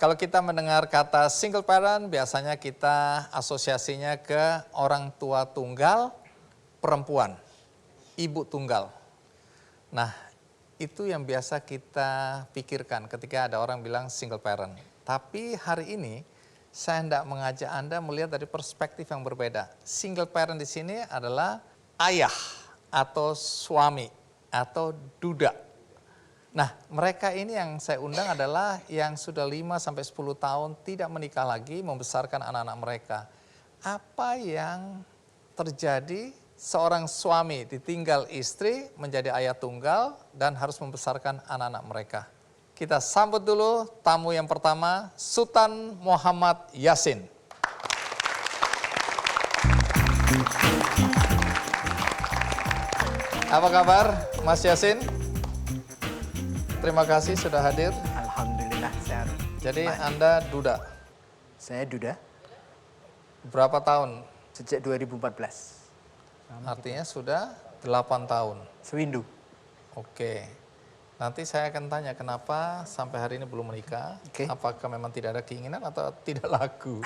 kalau kita mendengar kata single parent, biasanya kita asosiasinya ke orang tua tunggal perempuan, ibu tunggal. Nah, itu yang biasa kita pikirkan ketika ada orang bilang single parent. Tapi hari ini saya hendak mengajak Anda melihat dari perspektif yang berbeda. Single parent di sini adalah ayah atau suami atau duda. Nah, mereka ini yang saya undang adalah yang sudah 5-10 tahun tidak menikah lagi, membesarkan anak-anak mereka. Apa yang terjadi seorang suami ditinggal istri menjadi ayah tunggal dan harus membesarkan anak-anak mereka? Kita sambut dulu tamu yang pertama, Sultan Muhammad Yasin. Apa kabar, Mas Yasin? Terima kasih sudah hadir. Alhamdulillah sehat. Jadi Baik. Anda duda. Saya duda Berapa tahun? sejak 2014. Artinya sudah 8 tahun. Sewindu. Oke. Nanti saya akan tanya kenapa sampai hari ini belum menikah. Oke. Apakah memang tidak ada keinginan atau tidak laku?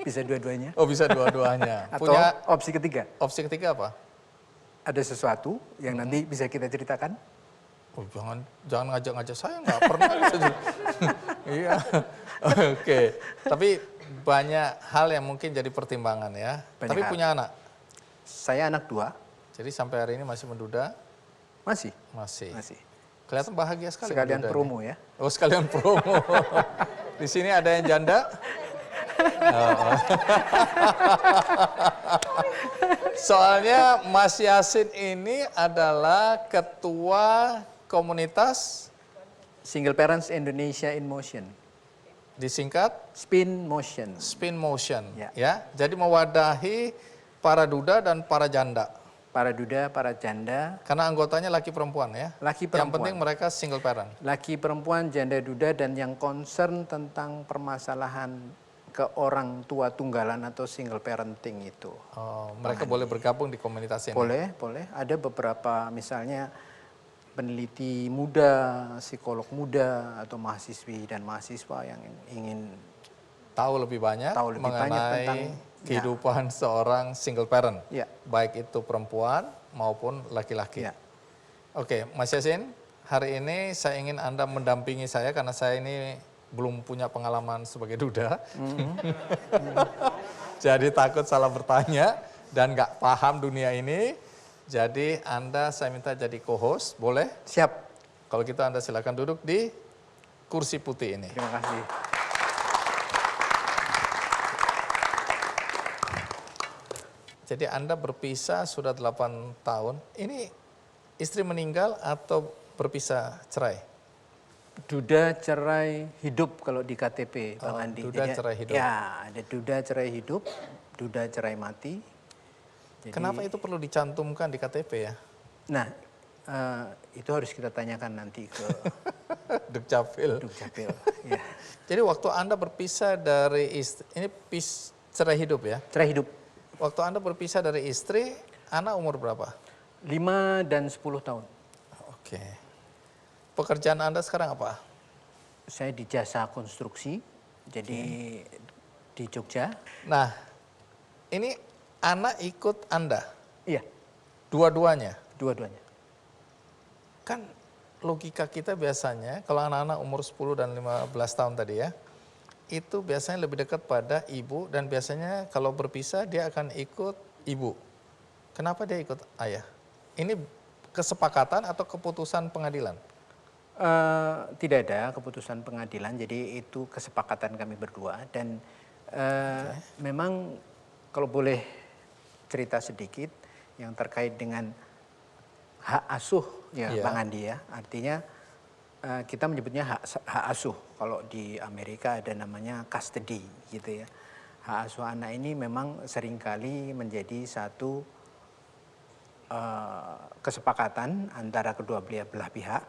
Bisa dua-duanya. Oh, bisa dua-duanya. Atau Punya opsi ketiga. opsi ketiga apa? Ada sesuatu yang nanti bisa kita ceritakan. Oh, jangan ngajak-ngajak saya, nggak pernah. Iya. Oke. Tapi banyak hal yang mungkin jadi pertimbangan ya. Banyak Tapi hal. punya anak. Saya anak 2. Jadi sampai hari ini masih menduda? Masih. Masih. Masih. Kelihatan bahagia sekali. Sekalian menduda promo nih. ya. Oh, sekalian promo. Di sini ada yang janda? Oh. Soalnya Mas Yasin ini adalah ketua komunitas, Single Parents Indonesia in Motion. disingkat Spin Motion. Spin Motion. Ya. Ya. Jadi mewadahi para duda dan para janda. Para duda, para janda, Karena anggotanya laki perempuan ya. laki Yang perempuan. penting mereka single parent. Laki perempuan, janda duda, dan yang concern tentang permasalahan ke orang tua tunggalan atau single parenting itu. Oh, mereka boleh bergabung di komunitas ini. Boleh, boleh. Ada beberapa misalnya peneliti muda, psikolog muda, atau mahasiswi dan mahasiswa yang ingin Tahu lebih banyak Tahu lebih banyak mengenai tentang- kehidupan seorang single parent. Ya. Baik itu perempuan maupun laki-laki. Ya. Oke, Mas Yasin, hari ini saya ingin Anda mendampingi saya karena saya ini belum punya pengalaman sebagai duda. Jadi takut salah bertanya dan nggak paham dunia ini. Jadi Anda saya minta jadi co-host, boleh? Siap. Kalau gitu Anda silakan duduk di kursi putih ini. Terima kasih. Jadi Anda berpisah sudah 8 tahun. Ini istri meninggal atau berpisah cerai? Duda cerai hidup kalau di KTP, Bang Oh, Andi. duda Jadi, cerai hidup. Ya, ada duda cerai hidup, duda cerai mati. Jadi, Kenapa itu perlu dicantumkan di KTP ya? Nah, itu harus kita tanyakan nanti ke Dukcapil. Dukcapil. Ya. Jadi waktu Anda berpisah dari istri, ini cerai hidup ya? Cerai hidup. Waktu Anda berpisah dari istri, anak umur berapa? 5 dan 10 tahun. Oke. Pekerjaan Anda sekarang apa? Saya di jasa konstruksi, jadi di Jogja. Nah, ini anak ikut Anda, Iya, dua-duanya. dua-duanya. Kan logika kita biasanya kalau anak-anak umur 10 dan 15 tahun tadi ya, itu biasanya lebih dekat pada ibu dan biasanya kalau berpisah dia akan ikut ibu. Kenapa dia ikut ayah? Ini kesepakatan atau keputusan pengadilan? Tidak ada keputusan pengadilan, jadi itu kesepakatan kami berdua. Dan memang kalau boleh cerita sedikit yang terkait dengan hak asuh ya, Iya. Bang Andi ya. Artinya kita menyebutnya hak asuh. Kalau di Amerika ada namanya custody gitu ya. Hak asuh anak ini memang seringkali menjadi satu kesepakatan antara kedua belah pihak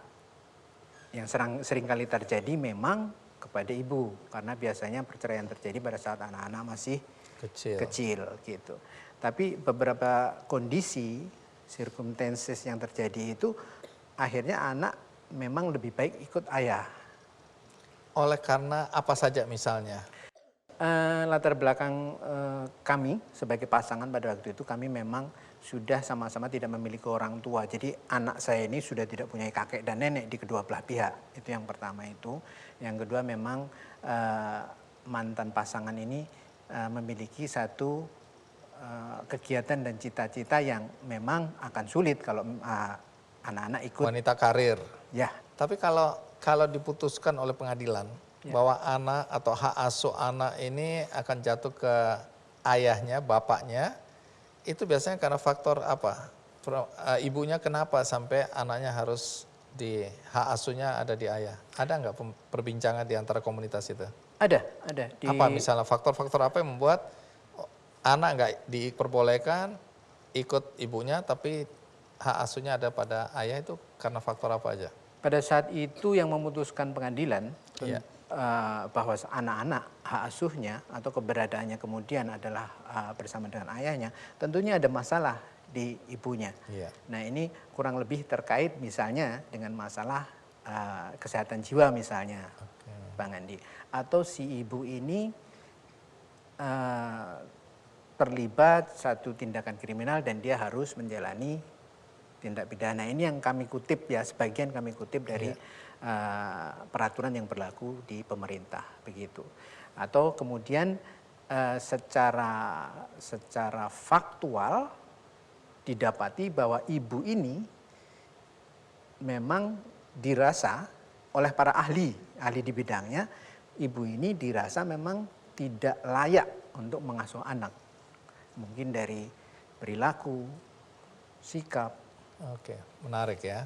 yang seringkali terjadi memang kepada ibu, karena biasanya perceraian terjadi pada saat anak-anak masih kecil gitu. Tapi beberapa kondisi, circumstances yang terjadi itu akhirnya anak memang lebih baik ikut ayah. oleh karena apa saja misalnya? Latar belakang kami sebagai pasangan pada waktu itu, kami memang sudah sama-sama tidak memiliki orang tua. Jadi anak saya ini sudah tidak punya kakek dan nenek di kedua belah pihak. Itu yang pertama itu. Yang kedua memang mantan pasangan ini memiliki satu kegiatan dan cita-cita yang memang akan sulit kalau anak-anak ikut. Wanita karir. Ya. Tapi kalau diputuskan oleh pengadilan bahwa anak atau hak asuh anak ini akan jatuh ke ayahnya, bapaknya, itu biasanya karena faktor apa? Ibunya kenapa sampai anaknya harus di hak asuhnya ada di ayah? Ada nggak perbincangan di antara komunitas itu? Ada. Apa misalnya faktor-faktor apa yang membuat anak nggak diperbolehkan ikut ibunya tapi hak asuhnya ada pada ayah, itu karena faktor apa aja? Pada saat itu yang memutuskan pengadilan bahwa anak-anak hak asuhnya atau keberadaannya kemudian adalah bersama dengan ayahnya, tentunya ada masalah di ibunya. Nah ini kurang lebih terkait misalnya dengan masalah kesehatan jiwa misalnya, Bang Andi. Atau si ibu ini terlibat satu tindakan kriminal dan dia harus menjalani tindak pidana. Ini yang kami kutip ya, sebagian kami kutip dari peraturan yang berlaku di pemerintah begitu. Atau kemudian secara faktual didapati bahwa ibu ini memang dirasa oleh para ahli di bidangnya, ibu ini dirasa memang tidak layak untuk mengasuh anak. Mungkin dari perilaku, sikap. Oke, menarik ya.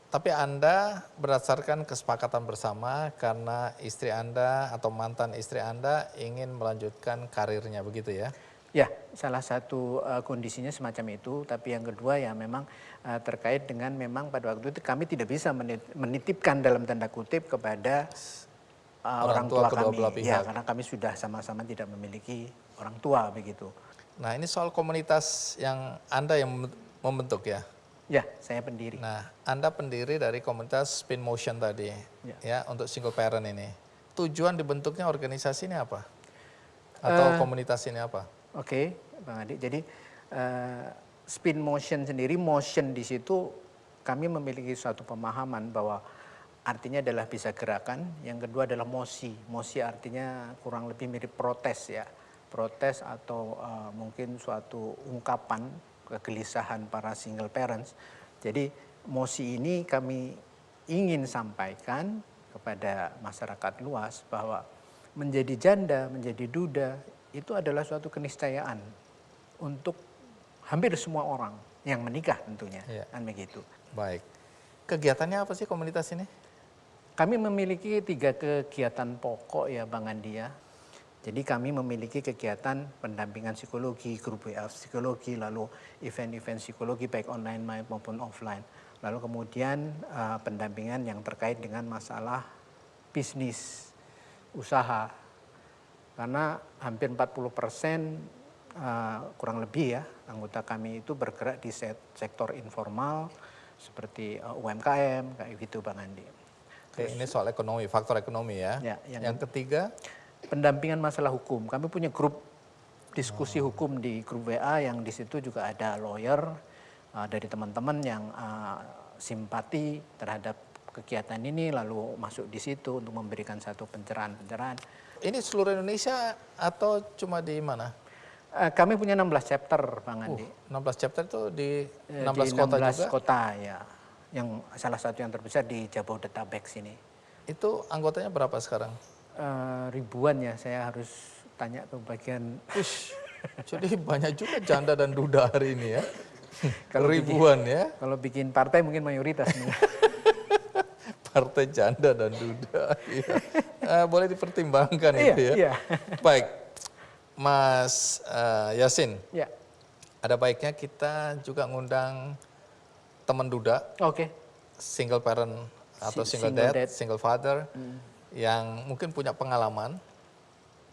Tapi Anda berdasarkan kesepakatan bersama karena istri Anda atau mantan istri Anda ingin melanjutkan karirnya, begitu ya? Ya, salah satu kondisinya semacam itu. Tapi yang kedua ya memang terkait dengan memang pada waktu itu kami tidak bisa menitipkan dalam tanda kutip kepada orang tua kami. Ya, karena kami sudah sama-sama tidak memiliki orang tua begitu. Nah ini soal komunitas yang Anda yang membentuk ya? Ya, saya pendiri. Nah, Anda pendiri dari komunitas Spin Motion tadi, ya untuk single parent ini. Tujuan dibentuknya organisasi ini apa? Atau komunitas ini apa? Oke, Bang Adi. Jadi Spin Motion sendiri, motion di situ kami memiliki suatu pemahaman bahwa artinya adalah bisa gerakan. Yang kedua adalah mosi. Mosi artinya kurang lebih mirip protes ya. Protes atau mungkin suatu ungkapan kegelisahan para single parents. Jadi mosi ini kami ingin sampaikan kepada masyarakat luas bahwa menjadi janda, menjadi duda itu adalah suatu keniscayaan untuk hampir semua orang yang menikah tentunya, kan begitu. Baik. Kegiatannya apa sih komunitas ini? Kami memiliki 3 kegiatan pokok ya Bang Andi ya. Jadi kami memiliki kegiatan pendampingan psikologi, grup WA psikologi, lalu event-event psikologi baik online maupun offline. Lalu kemudian pendampingan yang terkait dengan masalah bisnis, usaha. Karena hampir 40% kurang lebih ya anggota kami itu bergerak di sektor informal seperti UMKM kayak gitu Bang Andi. Oke, ini soal ekonomi, faktor ekonomi ya. Yang ketiga? Pendampingan masalah hukum. Kami punya grup diskusi hukum di grup WA yang di situ juga ada lawyer dari teman-teman yang simpati terhadap kegiatan ini lalu masuk di situ untuk memberikan satu pencerahan-pencerahan. Ini seluruh Indonesia atau cuma di mana? Kami punya 16 chapter Bang Andi. 16 chapter itu di 16 kota juga? 16 kota ya. Yang salah satu yang terbesar di Jabodetabek sini. Itu anggotanya berapa sekarang? Ribuan ya, saya harus tanya ke bagian. Jadi banyak juga janda dan duda hari ini ya. Kalau ribuan ya. Kalau bikin partai mungkin mayoritas. Partai janda dan duda. Ya. Boleh dipertimbangkan itu ya. Iya. Baik, Mas Yasin. Ya. Ada baiknya kita juga ngundang teman duda. Oke. Single parent atau single dad, single father. Yang mungkin punya pengalaman,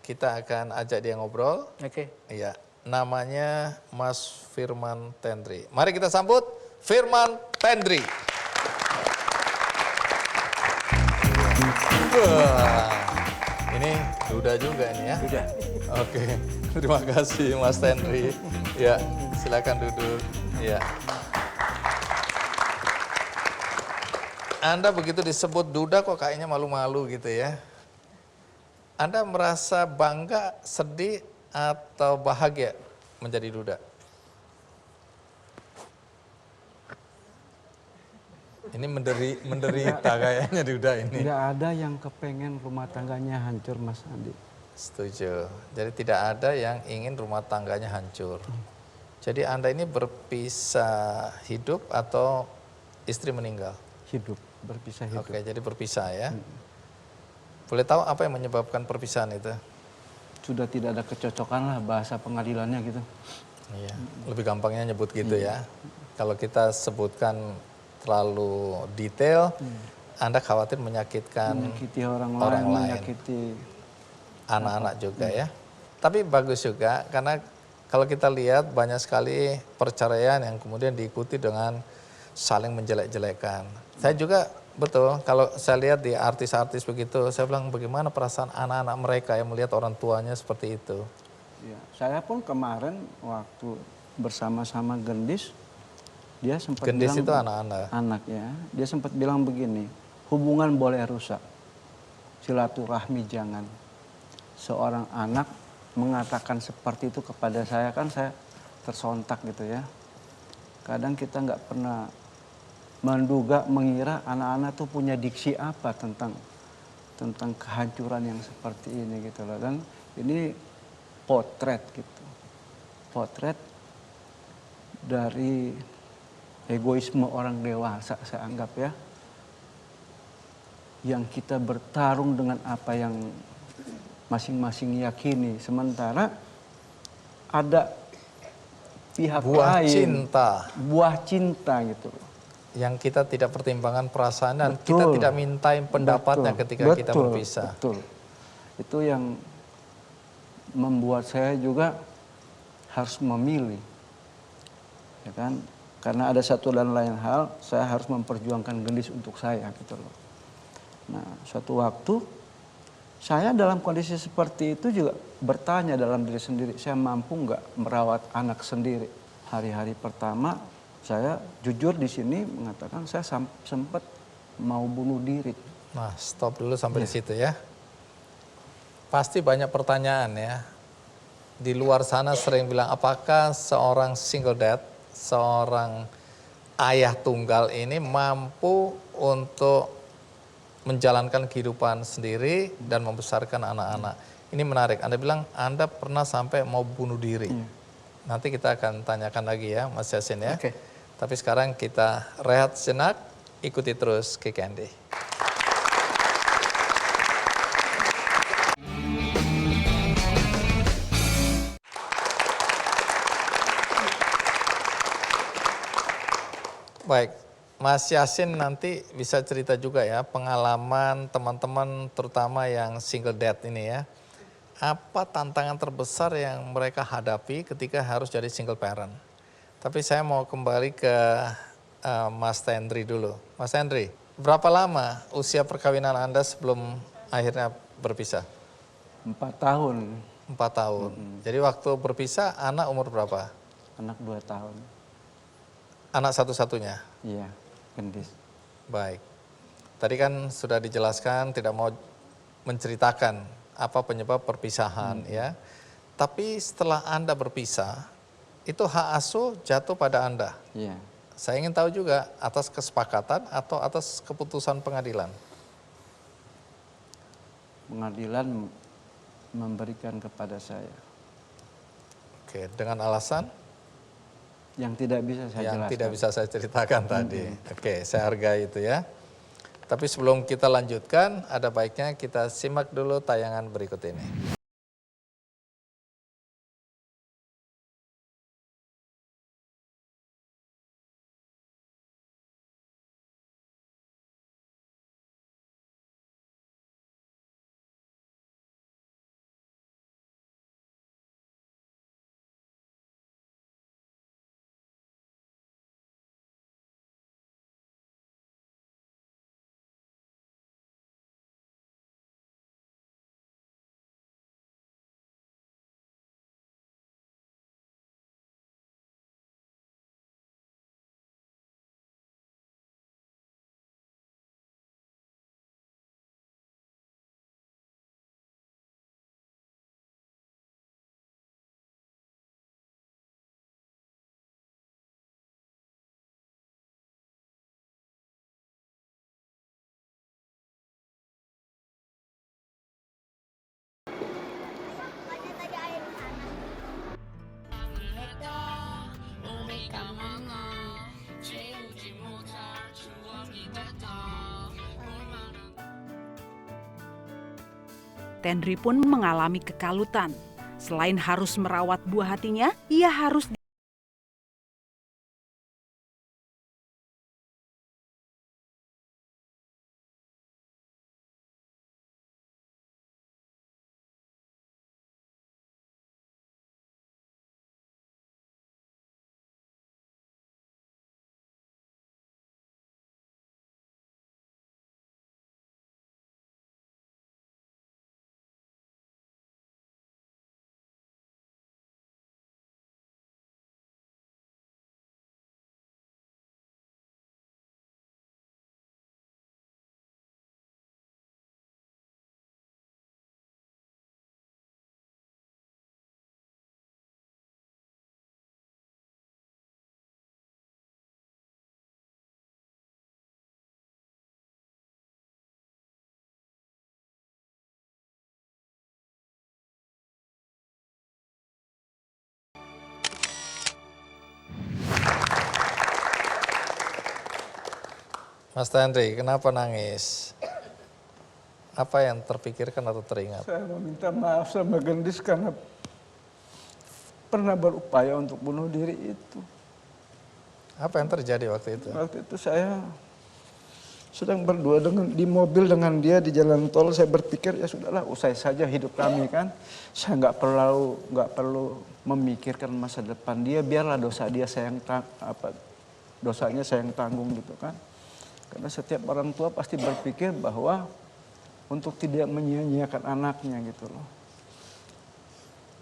kita akan ajak dia ngobrol. Oke. Iya, namanya Mas Firman Tendri. Mari kita sambut Firman Tendri. Wah, ini duda juga ini ya. Sudah. Oke, terima kasih Mas Henry. Ya, silakan duduk. Ya. Anda begitu disebut duda kok kayaknya malu-malu gitu ya. Anda merasa bangga, sedih, atau bahagia menjadi duda? Ini menderita kayaknya duda ini. Nggak ada yang kepengen rumah tangganya hancur, Mas Andi. Setuju. Jadi tidak ada yang ingin rumah tangganya hancur. Jadi Anda ini berpisah hidup atau istri meninggal? Hidup, berpisah hidup. Oke, jadi berpisah ya. Boleh tahu apa yang menyebabkan perpisahan itu? Sudah tidak ada kecocokan lah bahasa pengadilannya gitu. Iya, lebih gampangnya nyebut gitu ya. Kalau kita sebutkan terlalu detail, Anda khawatir menyakitkan Menyakiti orang lain, menyakiti anak-anak juga ya. Tapi bagus juga karena kalau kita lihat banyak sekali perceraian yang kemudian diikuti dengan saling menjelek-jelekan. Saya juga betul kalau saya lihat di artis-artis begitu, saya bilang bagaimana perasaan anak-anak mereka yang melihat orang tuanya seperti itu. ya. Saya pun kemarin waktu bersama-sama Gendis, dia sempat Gendis bilang, itu anak-anak. anak ya, dia sempat bilang begini, hubungan boleh rusak, silaturahmi jangan. Seorang anak mengatakan seperti itu kepada saya, kan saya tersontak gitu ya. Kadang kita nggak pernah menduga, mengira anak-anak tuh punya diksi apa tentang kehancuran yang seperti ini gitu loh. Dan ini potret gitu, potret dari egoisme orang dewasa saya anggap ya, yang kita bertarung dengan apa yang masing-masing yakini, sementara ada pihak Buah lain, cinta. buah cinta gitu loh. Yang kita tidak pertimbangkan perasaan dan Betul. kita tidak mintain pendapatnya ketika kita berpisah. Betul. Itu yang membuat saya juga harus memilih, ya kan? Karena ada satu dan lain hal, saya harus memperjuangkan Gendis untuk saya gitu loh. Nah, suatu waktu saya dalam kondisi seperti itu juga bertanya dalam diri sendiri, saya mampu nggak merawat anak sendiri? Hari-hari pertama saya jujur di sini mengatakan saya sempat mau bunuh diri. Nah, stop dulu sampai di situ ya. Pasti banyak pertanyaan ya. Di luar sana sering bilang, apakah seorang single dad, seorang ayah tunggal ini mampu untuk menjalankan kehidupan sendiri dan membesarkan anak-anak. Ini menarik, Anda bilang Anda pernah sampai mau bunuh diri. Nanti kita akan tanyakan lagi ya Mas Yasin ya. Oke. Tapi sekarang kita rehat sejenak, ikuti terus Kick Andy. Baik, Mas Yasin nanti bisa cerita juga ya pengalaman teman-teman terutama yang single dad ini ya. Apa tantangan terbesar yang mereka hadapi ketika harus jadi single parent. Tapi saya mau kembali ke Mas Henry dulu. Mas Henry, berapa lama usia perkawinan Anda sebelum akhirnya berpisah? 4 tahun. 4 tahun. Jadi waktu berpisah anak umur berapa? Anak 2 tahun. Anak satu-satunya? Iya, Gendis. Baik. Tadi kan sudah dijelaskan tidak mau menceritakan apa penyebab perpisahan ya. Tapi setelah Anda berpisah, itu hak asuh jatuh pada Anda. Iya. Saya ingin tahu juga atas kesepakatan atau atas keputusan pengadilan. Pengadilan memberikan kepada saya. Oke, dengan alasan Yang tidak bisa saya yang jelaskan. tidak bisa saya ceritakan tadi. Oke, saya hargai itu ya. Tapi sebelum kita lanjutkan, ada baiknya kita simak dulu tayangan berikut ini. Tendri pun mengalami kekalutan. Selain harus merawat buah hatinya, ia harus Mas Tendri, kenapa nangis? Apa yang terpikirkan atau teringat? Saya meminta maaf sama Gendis karena pernah berupaya untuk bunuh diri itu. Apa yang terjadi waktu itu? Waktu itu saya sedang berdua di mobil dengan dia di jalan tol. Saya berpikir ya sudahlah, usai saja hidup kami kan. Saya nggak perlu memikirkan masa depan dia. Biarlah dosa dia dosanya saya yang tanggung gitu kan. Karena setiap orang tua pasti berpikir bahwa untuk tidak menyia-nyiakan anaknya gitu loh.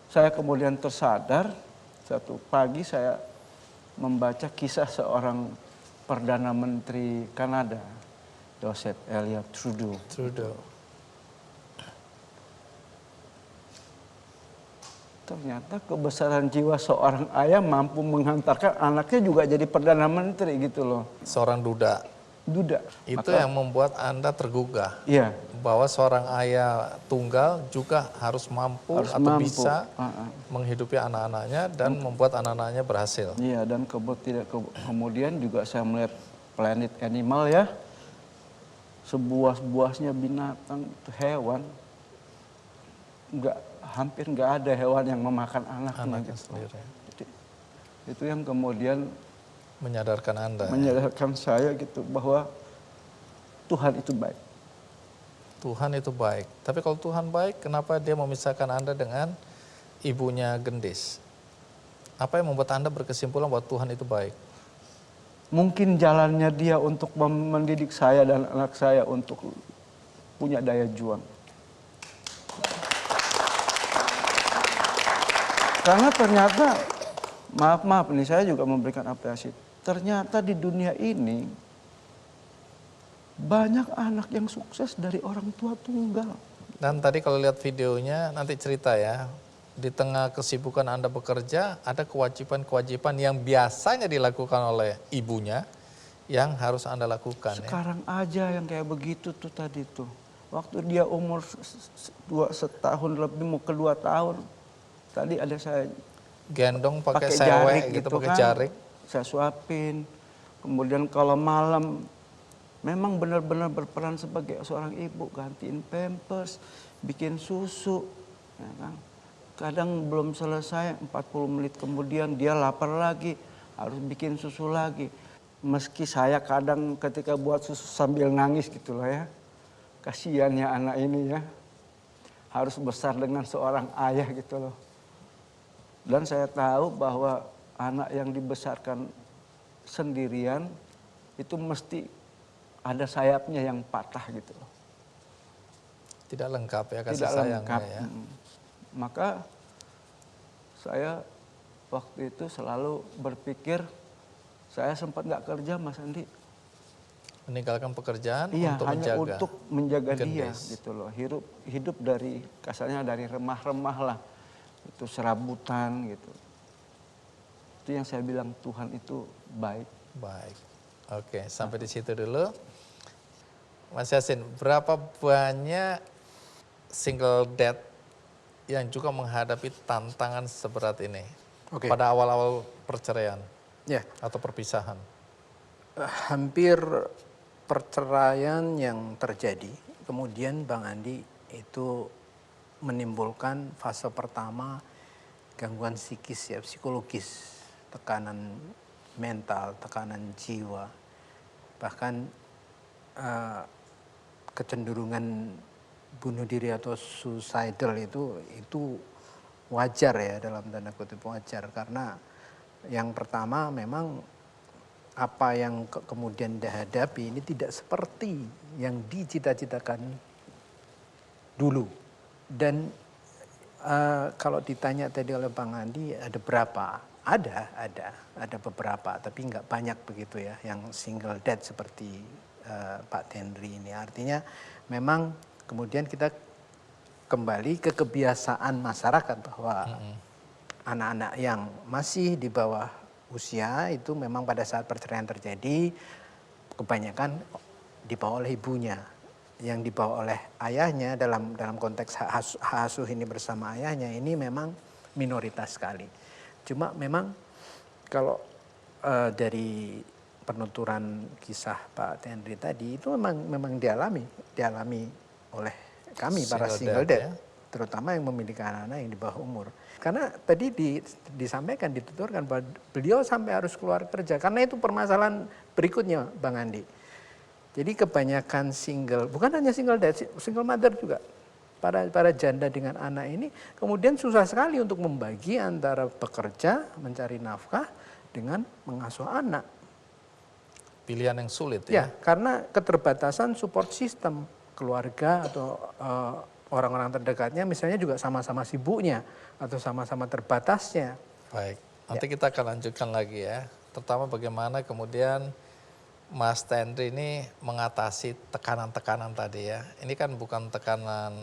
Saya kemudian tersadar, satu pagi saya membaca kisah seorang Perdana Menteri Kanada, Joseph Elliott Trudeau. Ternyata kebesaran jiwa seorang ayah mampu menghantarkan anaknya juga jadi Perdana Menteri gitu loh. Seorang duda. Itu yang membuat Anda tergugah. Iya. Bahwa seorang ayah tunggal juga harus mampu bisa menghidupi anak-anaknya dan membuat anak-anaknya berhasil. Iya, dan kemudian juga saya melihat Planet Animal ya. Sebuah-buahnya binatang, hewan. Hampir nggak ada hewan yang memakan anaknya gitu. Sendiri. Jadi, itu yang kemudian menyadarkan Anda. Menyadarkan saya gitu bahwa Tuhan itu baik. Tuhan itu baik. Tapi kalau Tuhan baik, kenapa dia memisahkan Anda dengan ibunya Gendis? Apa yang membuat Anda berkesimpulan bahwa Tuhan itu baik? Mungkin jalannya dia untuk mendidik saya dan anak saya untuk punya daya juang. Karena ternyata, maaf nih saya juga memberikan apresiasi. Ternyata di dunia ini banyak anak yang sukses dari orang tua tunggal. Dan tadi kalau lihat videonya nanti cerita ya, di tengah kesibukan Anda bekerja ada kewajiban-kewajiban yang biasanya dilakukan oleh ibunya yang harus Anda lakukan. Sekarang aja yang kayak begitu tuh tadi tuh. Waktu dia umur setahun lebih mau ke 2 tahun, tadi ada saya gendong pakai jarik sewek gitu, pakai kan, jarik. saya suapin. Kemudian kalau malam memang benar-benar berperan sebagai seorang ibu, gantiin pampers, bikin susu. Ya kan? Kadang belum selesai, 40 menit kemudian dia lapar lagi, harus bikin susu lagi. Meski saya kadang ketika buat susu sambil nangis gitu loh ya. Kasihannya anak ini ya, harus besar dengan seorang ayah gitu loh. Dan saya tahu bahwa anak yang dibesarkan sendirian itu mesti ada sayapnya yang patah gitu loh. Tidak lengkap ya kasih Tidak sayangnya lengkap. ya. Maka saya waktu itu selalu berpikir, saya sempat nggak kerja Mas Andi. Meninggalkan pekerjaan untuk hanya menjaga. untuk menjaga dia Gendis. gitu loh. Hidup dari kasarnya dari remah-remah lah. Itu serabutan gitu. Itu yang saya bilang Tuhan itu baik. Baik. Oke, sampai di situ dulu. Mas Yasin, berapa banyak single dad yang juga menghadapi tantangan seberat ini pada awal-awal perceraian atau perpisahan? Hampir perceraian yang terjadi, kemudian Bang Andi itu menimbulkan fase pertama gangguan psikis ya, psikologis, tekanan mental, tekanan jiwa, bahkan kecenderungan bunuh diri atau suicidal itu wajar ya, dalam tanda kutip wajar, karena yang pertama memang apa yang kemudian dihadapi ini tidak seperti yang dicita-citakan dulu. Dan kalau ditanya tadi oleh Bang Andi ada berapa? Ada beberapa, tapi nggak banyak begitu ya yang single dad seperti Pak Tendri ini. Artinya memang kemudian kita kembali ke kebiasaan masyarakat bahwa anak-anak yang masih di bawah usia itu memang pada saat perceraian terjadi kebanyakan dibawa oleh ibunya. Yang dibawa oleh ayahnya dalam konteks hak asuh ini bersama ayahnya ini memang minoritas sekali. Cuma memang kalau dari penuturan kisah Pak Tendri tadi itu memang dialami oleh kami para single dad, terutama yang memiliki anak-anak yang di bawah umur. Karena tadi disampaikan, dituturkan bahwa beliau sampai harus keluar kerja karena itu permasalahan berikutnya, Bang Andi. Jadi kebanyakan single, bukan hanya single dad, single mother juga. Para janda dengan anak ini kemudian susah sekali untuk membagi antara bekerja, mencari nafkah dengan mengasuh anak. Pilihan yang sulit ya. Ya, karena keterbatasan support system keluarga atau orang-orang terdekatnya misalnya juga sama-sama sibuknya atau sama-sama terbatasnya. Baik, nanti kita akan lanjutkan lagi ya. Terutama bagaimana kemudian Mas Tendri ini mengatasi tekanan-tekanan tadi ya. Ini kan bukan tekanan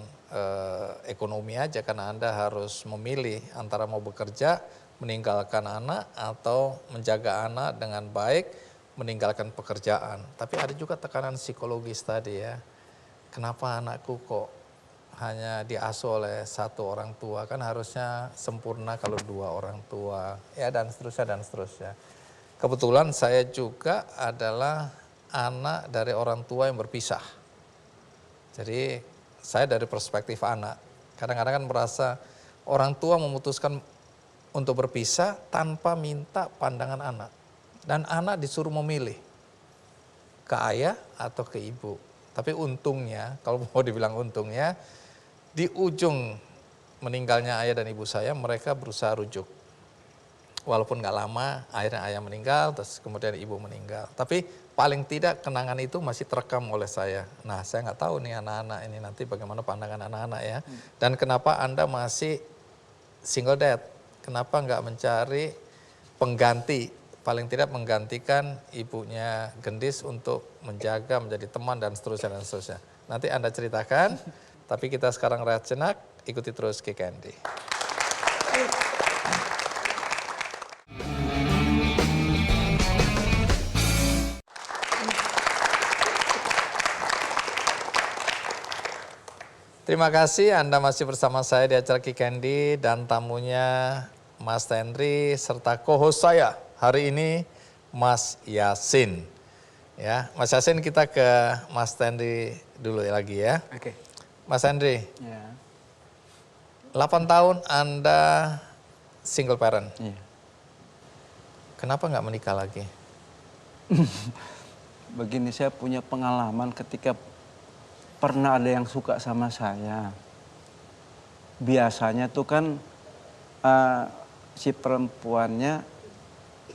ekonomi aja karena Anda harus memilih antara mau bekerja, meninggalkan anak atau menjaga anak dengan baik, meninggalkan pekerjaan. Tapi ada juga tekanan psikologis tadi ya. Kenapa anakku kok hanya diasuh oleh satu orang tua? Kan harusnya sempurna kalau dua orang tua. Ya dan seterusnya dan seterusnya. Kebetulan saya juga adalah anak dari orang tua yang berpisah. Jadi saya dari perspektif anak. Kadang-kadang kan merasa orang tua memutuskan untuk berpisah tanpa minta pandangan anak. Dan anak disuruh memilih ke ayah atau ke ibu. Tapi untungnya, kalau mau dibilang untungnya, di ujung meninggalnya ayah dan ibu saya, mereka berusaha rujuk. Walaupun nggak lama, akhirnya ayah meninggal, terus kemudian ibu meninggal. Tapi paling tidak kenangan itu masih terekam oleh saya. Nah, saya nggak tahu nih anak-anak ini nanti bagaimana pandangan anak-anak ya. Dan kenapa Anda masih single dad? Kenapa nggak mencari pengganti? Paling tidak menggantikan ibunya Gendis untuk menjaga, menjadi teman dan seterusnya dan seterusnya. Nanti Anda ceritakan, tapi kita sekarang rehat sejenak, ikuti terus Kick Andy. Terima kasih Anda masih bersama saya di acara Kick Andy dan tamunya Mas Tendri serta co-host saya hari ini Mas Yasin. Ya, Mas Yasin kita ke Mas Tendri dulu lagi ya. Oke. Mas Tendri, Ya. 8 tahun Anda single parent. Iya. Kenapa nggak menikah lagi? Begini, saya punya pengalaman ketika pernah ada yang suka sama saya. Biasanya tuh kan si perempuannya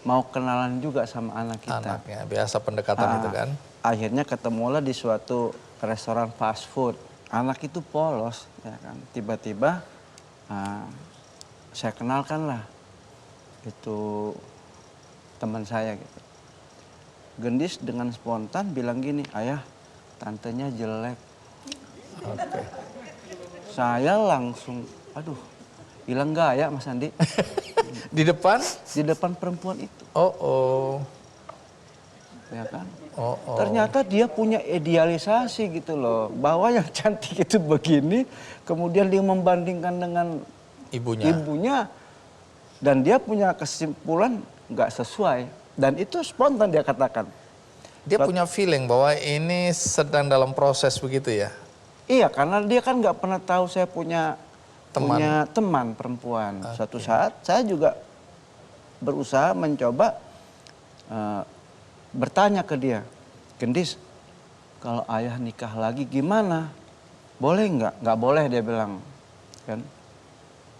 mau kenalan juga sama anak kita. Anaknya, biasa pendekatan itu kan. Akhirnya ketemulah di suatu restoran fast food. Anak itu polos, ya kan. Tiba-tiba saya kenalkan lah itu teman saya gitu. Gendis dengan spontan bilang gini, ayah tantenya jelek. Oke. Saya langsung, aduh, hilang gaya Mas Andi. Di depan? Di depan perempuan itu. Oh. Ya kan? Oh. Ternyata dia punya idealisasi gitu loh. Bahwa yang cantik itu begini, kemudian dia membandingkan dengan ibunya. Dan dia punya kesimpulan nggak sesuai. Dan itu spontan dia katakan. Dia punya feeling bahwa ini sedang dalam proses begitu ya? Iya, karena dia kan nggak pernah tahu saya punya punya teman perempuan. Suatu saat saya juga berusaha mencoba bertanya ke dia, Gendis, kalau ayah nikah lagi gimana? Boleh nggak? Nggak boleh, dia bilang. Kan?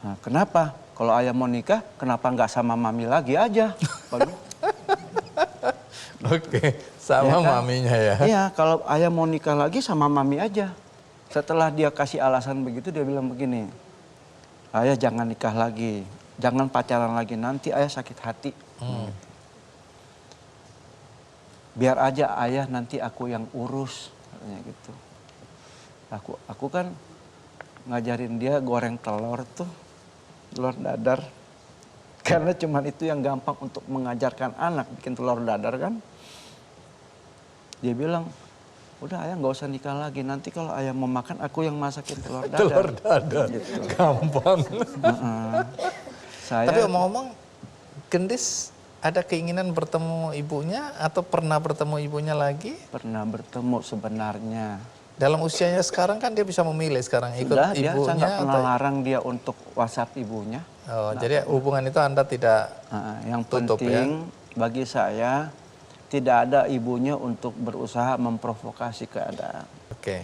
Nah, kenapa? Kalau ayah mau nikah, kenapa nggak sama mami lagi aja? Oke, sama Ya kan? maminya ya. Iya, kalau ayah mau nikah lagi sama mami aja. Setelah dia kasih alasan begitu, dia bilang begini, ayah jangan nikah lagi, jangan pacaran lagi, nanti ayah sakit hati. Biar aja ayah nanti aku yang urus, katanya gitu. Aku kan ngajarin dia goreng telur tuh, telur dadar. Karena cuman itu yang gampang untuk mengajarkan anak, bikin telur dadar kan. Dia bilang, udah ayah nggak usah nikah lagi, nanti kalau ayah mau makan aku yang masakin telur dadar. Telur dadar, Gitu. gampang. Saya, Tapi omong-omong, Gendis ada keinginan bertemu ibunya atau pernah bertemu ibunya lagi? pernah bertemu sebenarnya. Dalam usianya sekarang kan dia bisa memilih sekarang ikut Sudah, dia saya ibunya nggak pernah atau... larang dia untuk WhatsApp ibunya. Oh, jadi hubungan itu Anda tidak Yang tutup, penting bagi saya tidak ada ibunya untuk berusaha memprovokasi keadaan. Oke.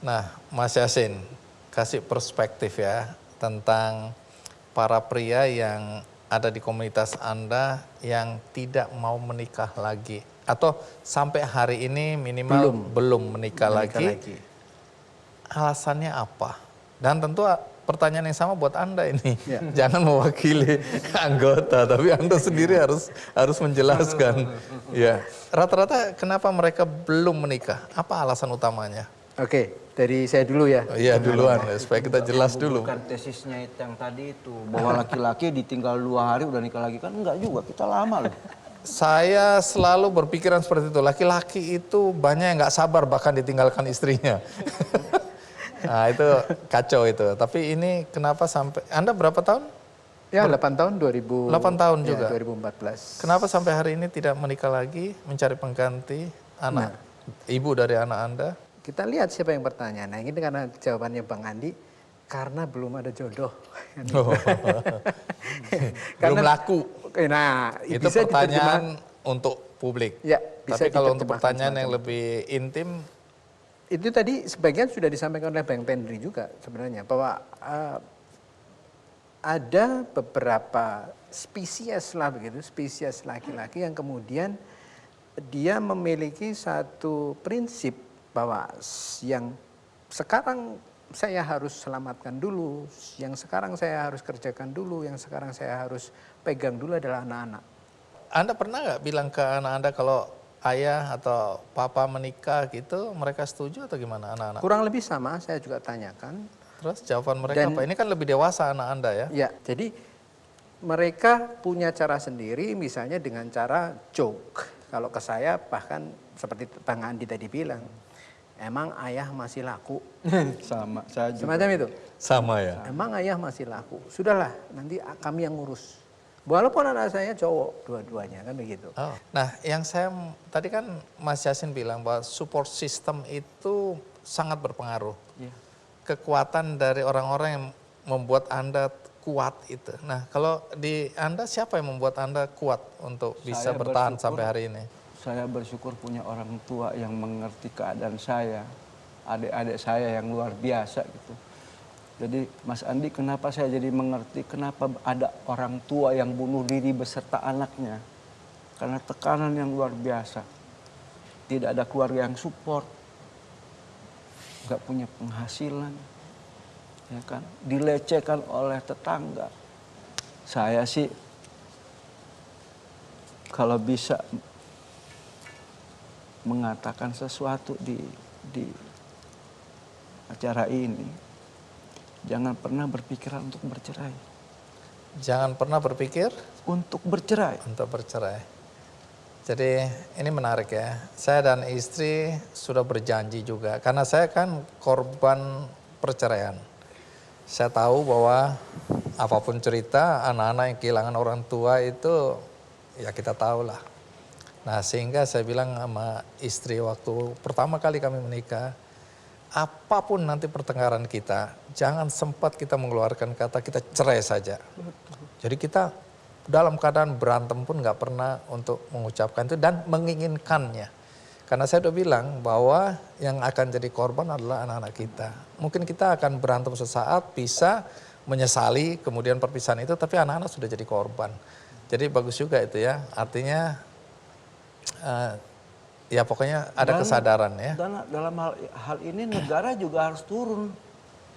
Nah, Mas Yasin, kasih perspektif ya tentang para pria yang ada di komunitas Anda yang tidak mau menikah lagi atau sampai hari ini minimal belum menikah lagi. Alasannya apa? Dan tentu pertanyaan yang sama buat Anda ini. Jangan mewakili anggota, tapi Anda sendiri harus menjelaskan. Ya, rata-rata kenapa mereka belum menikah? Apa alasan utamanya? Oke, dari saya dulu ya. Oh, iya duluan, supaya kita jelas dulu. Bukan tesisnya itu yang tadi itu, bahwa laki-laki ditinggal 2 hari udah nikah lagi, kan enggak juga, kita lama loh. Saya selalu berpikiran seperti itu. Laki-laki itu banyak yang nggak sabar bahkan ditinggalkan istrinya. Nah itu kacau itu. Tapi ini kenapa sampai... Anda berapa tahun? Ya 8 tahun 2000. 8 tahun juga. Ya, 2014. Kenapa sampai hari ini tidak menikah lagi, mencari pengganti anak, ibu dari anak Anda? Kita lihat siapa yang bertanya. Nah ini karena jawabannya Bang Andi, karena belum ada jodoh. Oh. Belum laku. Nah, Itu bisa pertanyaan untuk publik. Ya, bisa tapi kalau untuk diterjemahkan pertanyaan yang semacam lebih intim, itu tadi sebagian sudah disampaikan oleh Bang Pendri juga sebenarnya, bahwa ada beberapa spesies lah begitu, spesies laki-laki yang kemudian dia memiliki satu prinsip bahwa yang sekarang saya harus selamatkan dulu, yang sekarang saya harus kerjakan dulu, yang sekarang saya harus pegang dulu adalah anak-anak. Anda pernah nggak bilang ke anak Anda kalau ayah atau papa menikah gitu, mereka setuju atau gimana anak-anak? Kurang lebih sama, saya juga tanyakan. Terus jawaban mereka apa? Ini kan lebih dewasa anak Anda ya? Ya, jadi mereka punya cara sendiri, misalnya dengan cara joke. Kalau ke saya bahkan seperti Bang Andi tadi bilang, emang ayah masih laku. Sama, saya juga. Semacam itu. Sama ya? Emang ayah masih laku. Sudahlah, nanti kami yang ngurus. Walaupun anak saya cowok dua-duanya kan begitu. Oh. Nah, yang saya tadi kan Mas Yasin bilang bahwa support system itu sangat berpengaruh. Iya. Kekuatan dari orang-orang yang membuat Anda kuat itu. Nah, kalau di Anda siapa yang membuat Anda kuat untuk bisa Saya bertahan bersyukur. sampai hari ini? Saya bersyukur punya orang tua yang mengerti keadaan saya, adik-adik saya yang luar biasa gitu. Jadi Mas Andi, kenapa saya jadi mengerti kenapa ada orang tua yang bunuh diri beserta anaknya? Karena tekanan yang luar biasa. Tidak ada keluarga yang support, nggak punya penghasilan, ya kan? Dilecehkan oleh tetangga. Saya sih kalau bisa mengatakan sesuatu di acara ini, jangan pernah berpikiran untuk bercerai. Jangan pernah berpikir Untuk bercerai. untuk bercerai. Jadi ini menarik ya. Saya dan istri sudah berjanji juga. Karena saya kan korban perceraian. Saya tahu bahwa apapun cerita anak-anak yang kehilangan orang tua itu ya kita tahu lah. Nah sehingga saya bilang sama istri waktu pertama kali kami menikah, apapun nanti pertengkaran kita, jangan sempat kita mengeluarkan kata kita cerai saja. Jadi kita dalam keadaan berantem pun nggak pernah untuk mengucapkan itu dan menginginkannya. Karena saya udah bilang bahwa yang akan jadi korban adalah anak-anak kita. Mungkin kita akan berantem sesaat, bisa menyesali kemudian perpisahan itu, tapi anak-anak sudah jadi korban. Jadi bagus juga itu ya, artinya ya pokoknya ada kesadaran ya. Dan dalam hal ini negara juga harus turun.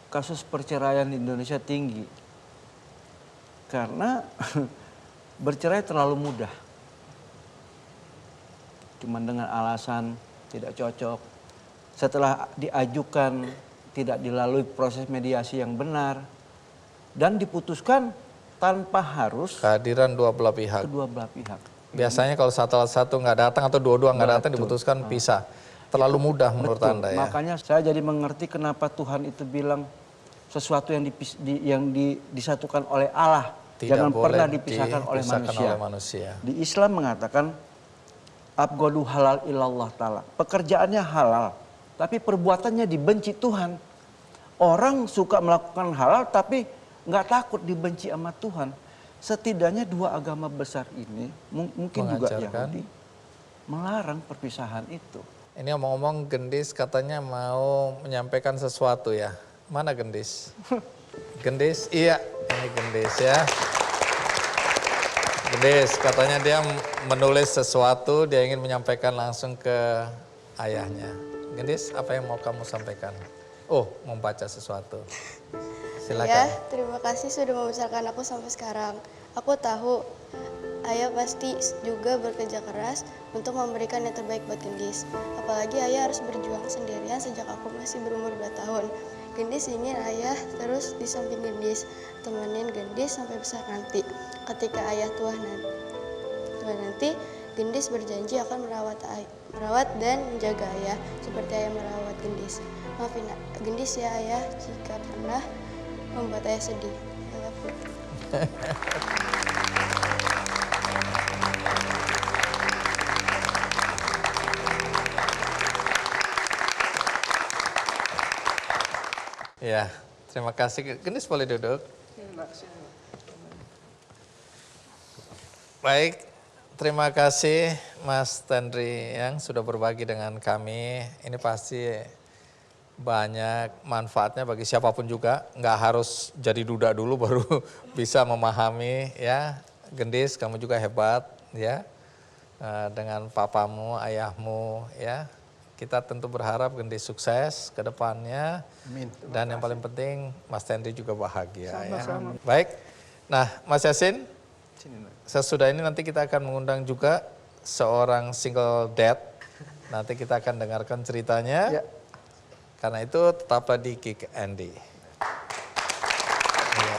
Kasus perceraian di Indonesia tinggi. Karena bercerai terlalu mudah. Cuma dengan alasan tidak cocok. Setelah diajukan tidak dilalui proses mediasi yang benar. Dan diputuskan tanpa harus Kehadiran dua belah pihak. kedua belah pihak. Biasanya kalau satu nggak datang atau dua-dua nggak datang diputuskan pisah. Terlalu mudah menurut Anda ya. Makanya saya jadi mengerti kenapa Tuhan itu bilang sesuatu yang disatukan oleh Allah jangan pernah dipisahkan oleh manusia. Di Islam mengatakan abghadu halal ilallah ta'ala. Pekerjaannya halal, tapi perbuatannya dibenci Tuhan. Orang suka melakukan halal tapi nggak takut dibenci sama Tuhan. Setidaknya dua agama besar ini mungkin juga Yahudi melarang perpisahan itu. Ini omong-omong Gendis katanya mau menyampaikan sesuatu ya. Mana Gendis? Gendis, iya ini Gendis ya. Gendis katanya dia menulis sesuatu, dia ingin menyampaikan langsung ke ayahnya. Gendis, apa yang mau kamu sampaikan? Oh, membaca sesuatu. Silakan. Ya, terima kasih sudah membesarkan aku sampai sekarang. Aku tahu ayah pasti juga bekerja keras untuk memberikan yang terbaik buat Gendis. Apalagi ayah harus berjuang sendirian sejak aku masih berumur 2 tahun. Gendis ingin ayah terus di samping Gendis, temenin Gendis sampai besar nanti. Ketika ayah tua nanti, Gendis berjanji akan merawat dan menjaga ayah seperti ayah merawat Gendis. Maafin Gendis ya ayah jika pernah membuat ayah sedih. I love you. Ya, terima kasih. Gendis boleh duduk. Baik, terima kasih Mas Tendri yang sudah berbagi dengan kami. Ini pasti banyak manfaatnya bagi siapapun juga. Nggak harus jadi duda dulu baru bisa memahami ya. Gendis, kamu juga hebat ya. Dengan papamu, ayahmu ya. Kita tentu berharap Gendis sukses ke depannya. Amin. Dan yang paling penting Mas Tendri juga bahagia ya. Baik, nah Mas Yasin, sesudah ini nanti kita akan mengundang juga seorang single dad. Nanti kita akan dengarkan ceritanya. Ya. Karena itu tetaplah di Kick Andy. Ya.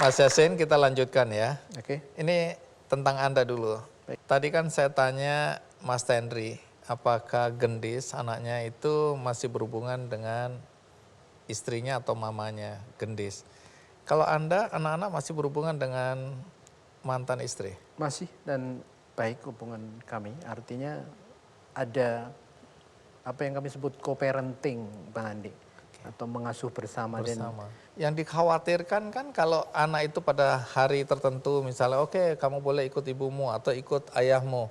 Mas Yasin, kita lanjutkan ya. Oke. Ini tentang Anda dulu. Tadi kan saya tanya Mas Tendri, apakah Gendis anaknya itu masih berhubungan dengan istrinya atau mamanya Gendis. Kalau Anda, anak-anak masih berhubungan dengan mantan istri? Masih dan baik hubungan kami. Artinya ada apa yang kami sebut co-parenting, Bang Andi. Atau mengasuh bersama. Yang dikhawatirkan kan kalau anak itu pada hari tertentu misalnya oke, kamu boleh ikut ibumu atau ikut ayahmu.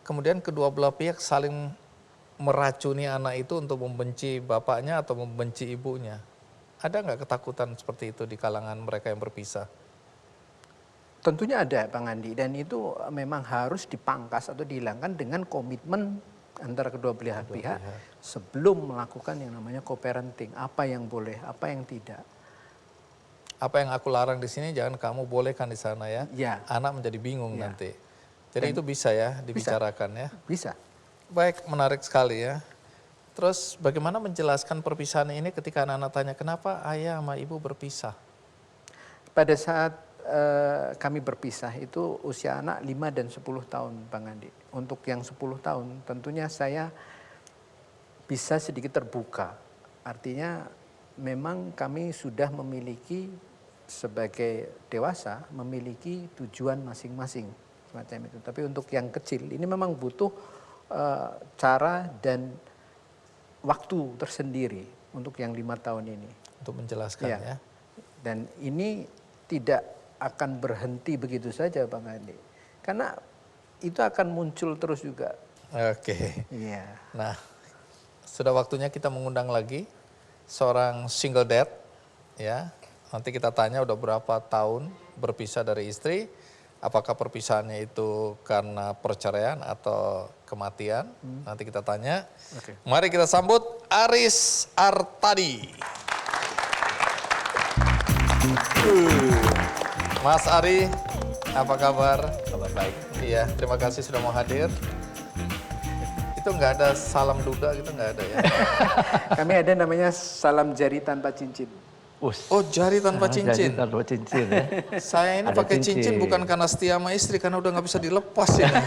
Kemudian kedua belah pihak saling meracuni anak itu untuk membenci bapaknya atau membenci ibunya. Ada nggak ketakutan seperti itu di kalangan mereka yang berpisah? Tentunya ada Bang Andi dan itu memang harus dipangkas atau dihilangkan dengan komitmen antara kedua belah pihak sebelum melakukan yang namanya co-parenting. Apa yang boleh, apa yang tidak. Apa yang aku larang di sini jangan kamu bolehkan di sana ya. Ya. Anak menjadi bingung Ya. nanti. Jadi itu bisa ya dibicarakan ya. Bisa. Baik, menarik sekali ya. Terus bagaimana menjelaskan perpisahan ini ketika anak-anak tanya kenapa ayah sama ibu berpisah? Pada saat kami berpisah itu usia anak 5 dan 10 tahun Bang Andi. Untuk yang 10 tahun tentunya saya bisa sedikit terbuka. Artinya memang kami sudah memiliki sebagai dewasa memiliki tujuan masing-masing semacam itu. Tapi untuk yang kecil ini memang butuh cara dan waktu tersendiri untuk yang 5 tahun ini. Untuk menjelaskan ya. Dan ini tidak akan berhenti begitu saja Bang Andi. Karena itu akan muncul terus juga. Oke. Iya. Nah, sudah waktunya kita mengundang lagi seorang single dad, ya. Nanti kita tanya udah berapa tahun berpisah dari istri, apakah perpisahannya itu karena perceraian atau kematian? Nanti kita tanya. Oke. Mari kita sambut Aris Artadi. Mas Ari, apa kabar? Kabar baik. Iya, terima kasih sudah mau hadir. Itu nggak ada salam duda gitu, nggak ada ya? Kami ada namanya salam jari tanpa cincin. Oh, jari tanpa cincin. Jari tanpa cincin ya. Saya ini Ada pakai cincin cincin. bukan karena setia sama istri, karena udah nggak bisa dilepas ini.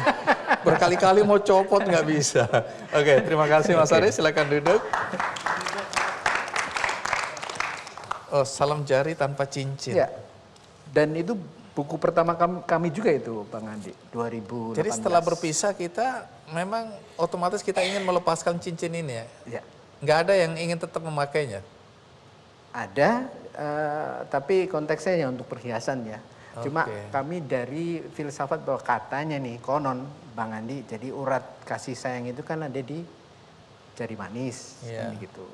Berkali-kali mau copot nggak bisa. Oke, terima kasih Mas Ari, silakan duduk. Oh, salam jari tanpa cincin. Ya. Dan itu buku pertama kami juga itu Bang Andi, 2018. Jadi setelah berpisah kita memang otomatis kita ingin melepaskan cincin ini ya? Ya. Nggak ada yang ingin tetap memakainya? Ada, tapi konteksnya ya untuk perhiasan ya. Cuma Oke. kami dari filsafat bahwa katanya nih, konon Bang Andi, jadi urat kasih sayang itu kan ada di jari manis, Iya. gitu.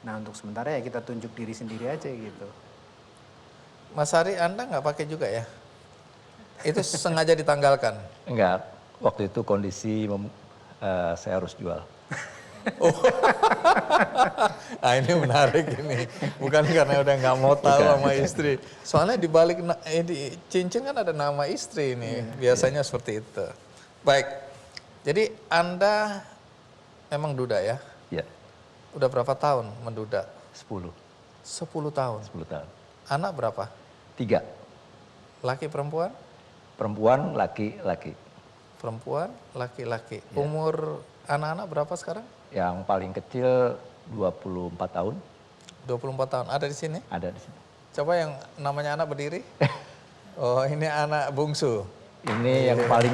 Nah untuk sementara ya kita tunjuk diri sendiri aja gitu. Mas Ari, Anda nggak pakai juga ya? Itu sengaja ditanggalkan? Enggak, waktu itu kondisi saya harus jual. Ah ini menarik ini, bukan karena udah nggak mau tahu Bukan. sama istri. Soalnya di balik di cincin kan ada nama istri ini, biasanya seperti itu. Baik, jadi Anda memang duda ya? Ya, Udah berapa tahun menduda? 10 tahun. tahun. Anak berapa? 3, Laki perempuan? perempuan, laki-laki. Perempuan, laki-laki. Umur anak-anak berapa sekarang? Yang paling kecil 24 tahun, 24 tahun. Ada di sini? ada di sini. Coba yang namanya anak berdiri. Oh, ini anak bungsu. Ini yang paling,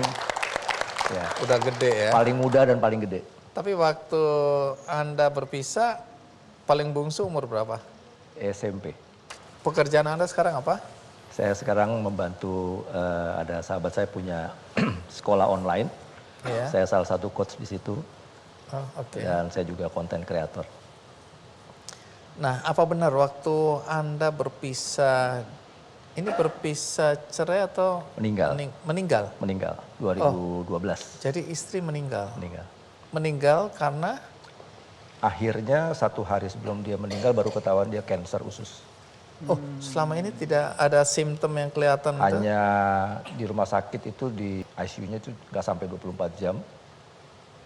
ya, Udah gede ya. paling muda dan paling gede. Tapi waktu Anda berpisah, paling bungsu umur berapa? SMP. Pekerjaan Anda sekarang apa? Saya sekarang membantu, ada sahabat saya punya sekolah online. Iya. Saya salah satu coach di situ. Oh, oke. Dan saya juga konten kreator. Nah, apa benar waktu Anda berpisah, ini berpisah cerai atau Meninggal. meninggal? Meninggal 2012. Jadi istri meninggal. Meninggal. Meninggal karena Akhirnya 1 hari sebelum dia meninggal baru ketahuan dia kanker usus. selama ini tidak ada simptom yang kelihatan. Hanya di rumah sakit itu di ICU-nya itu nggak sampai 24 jam.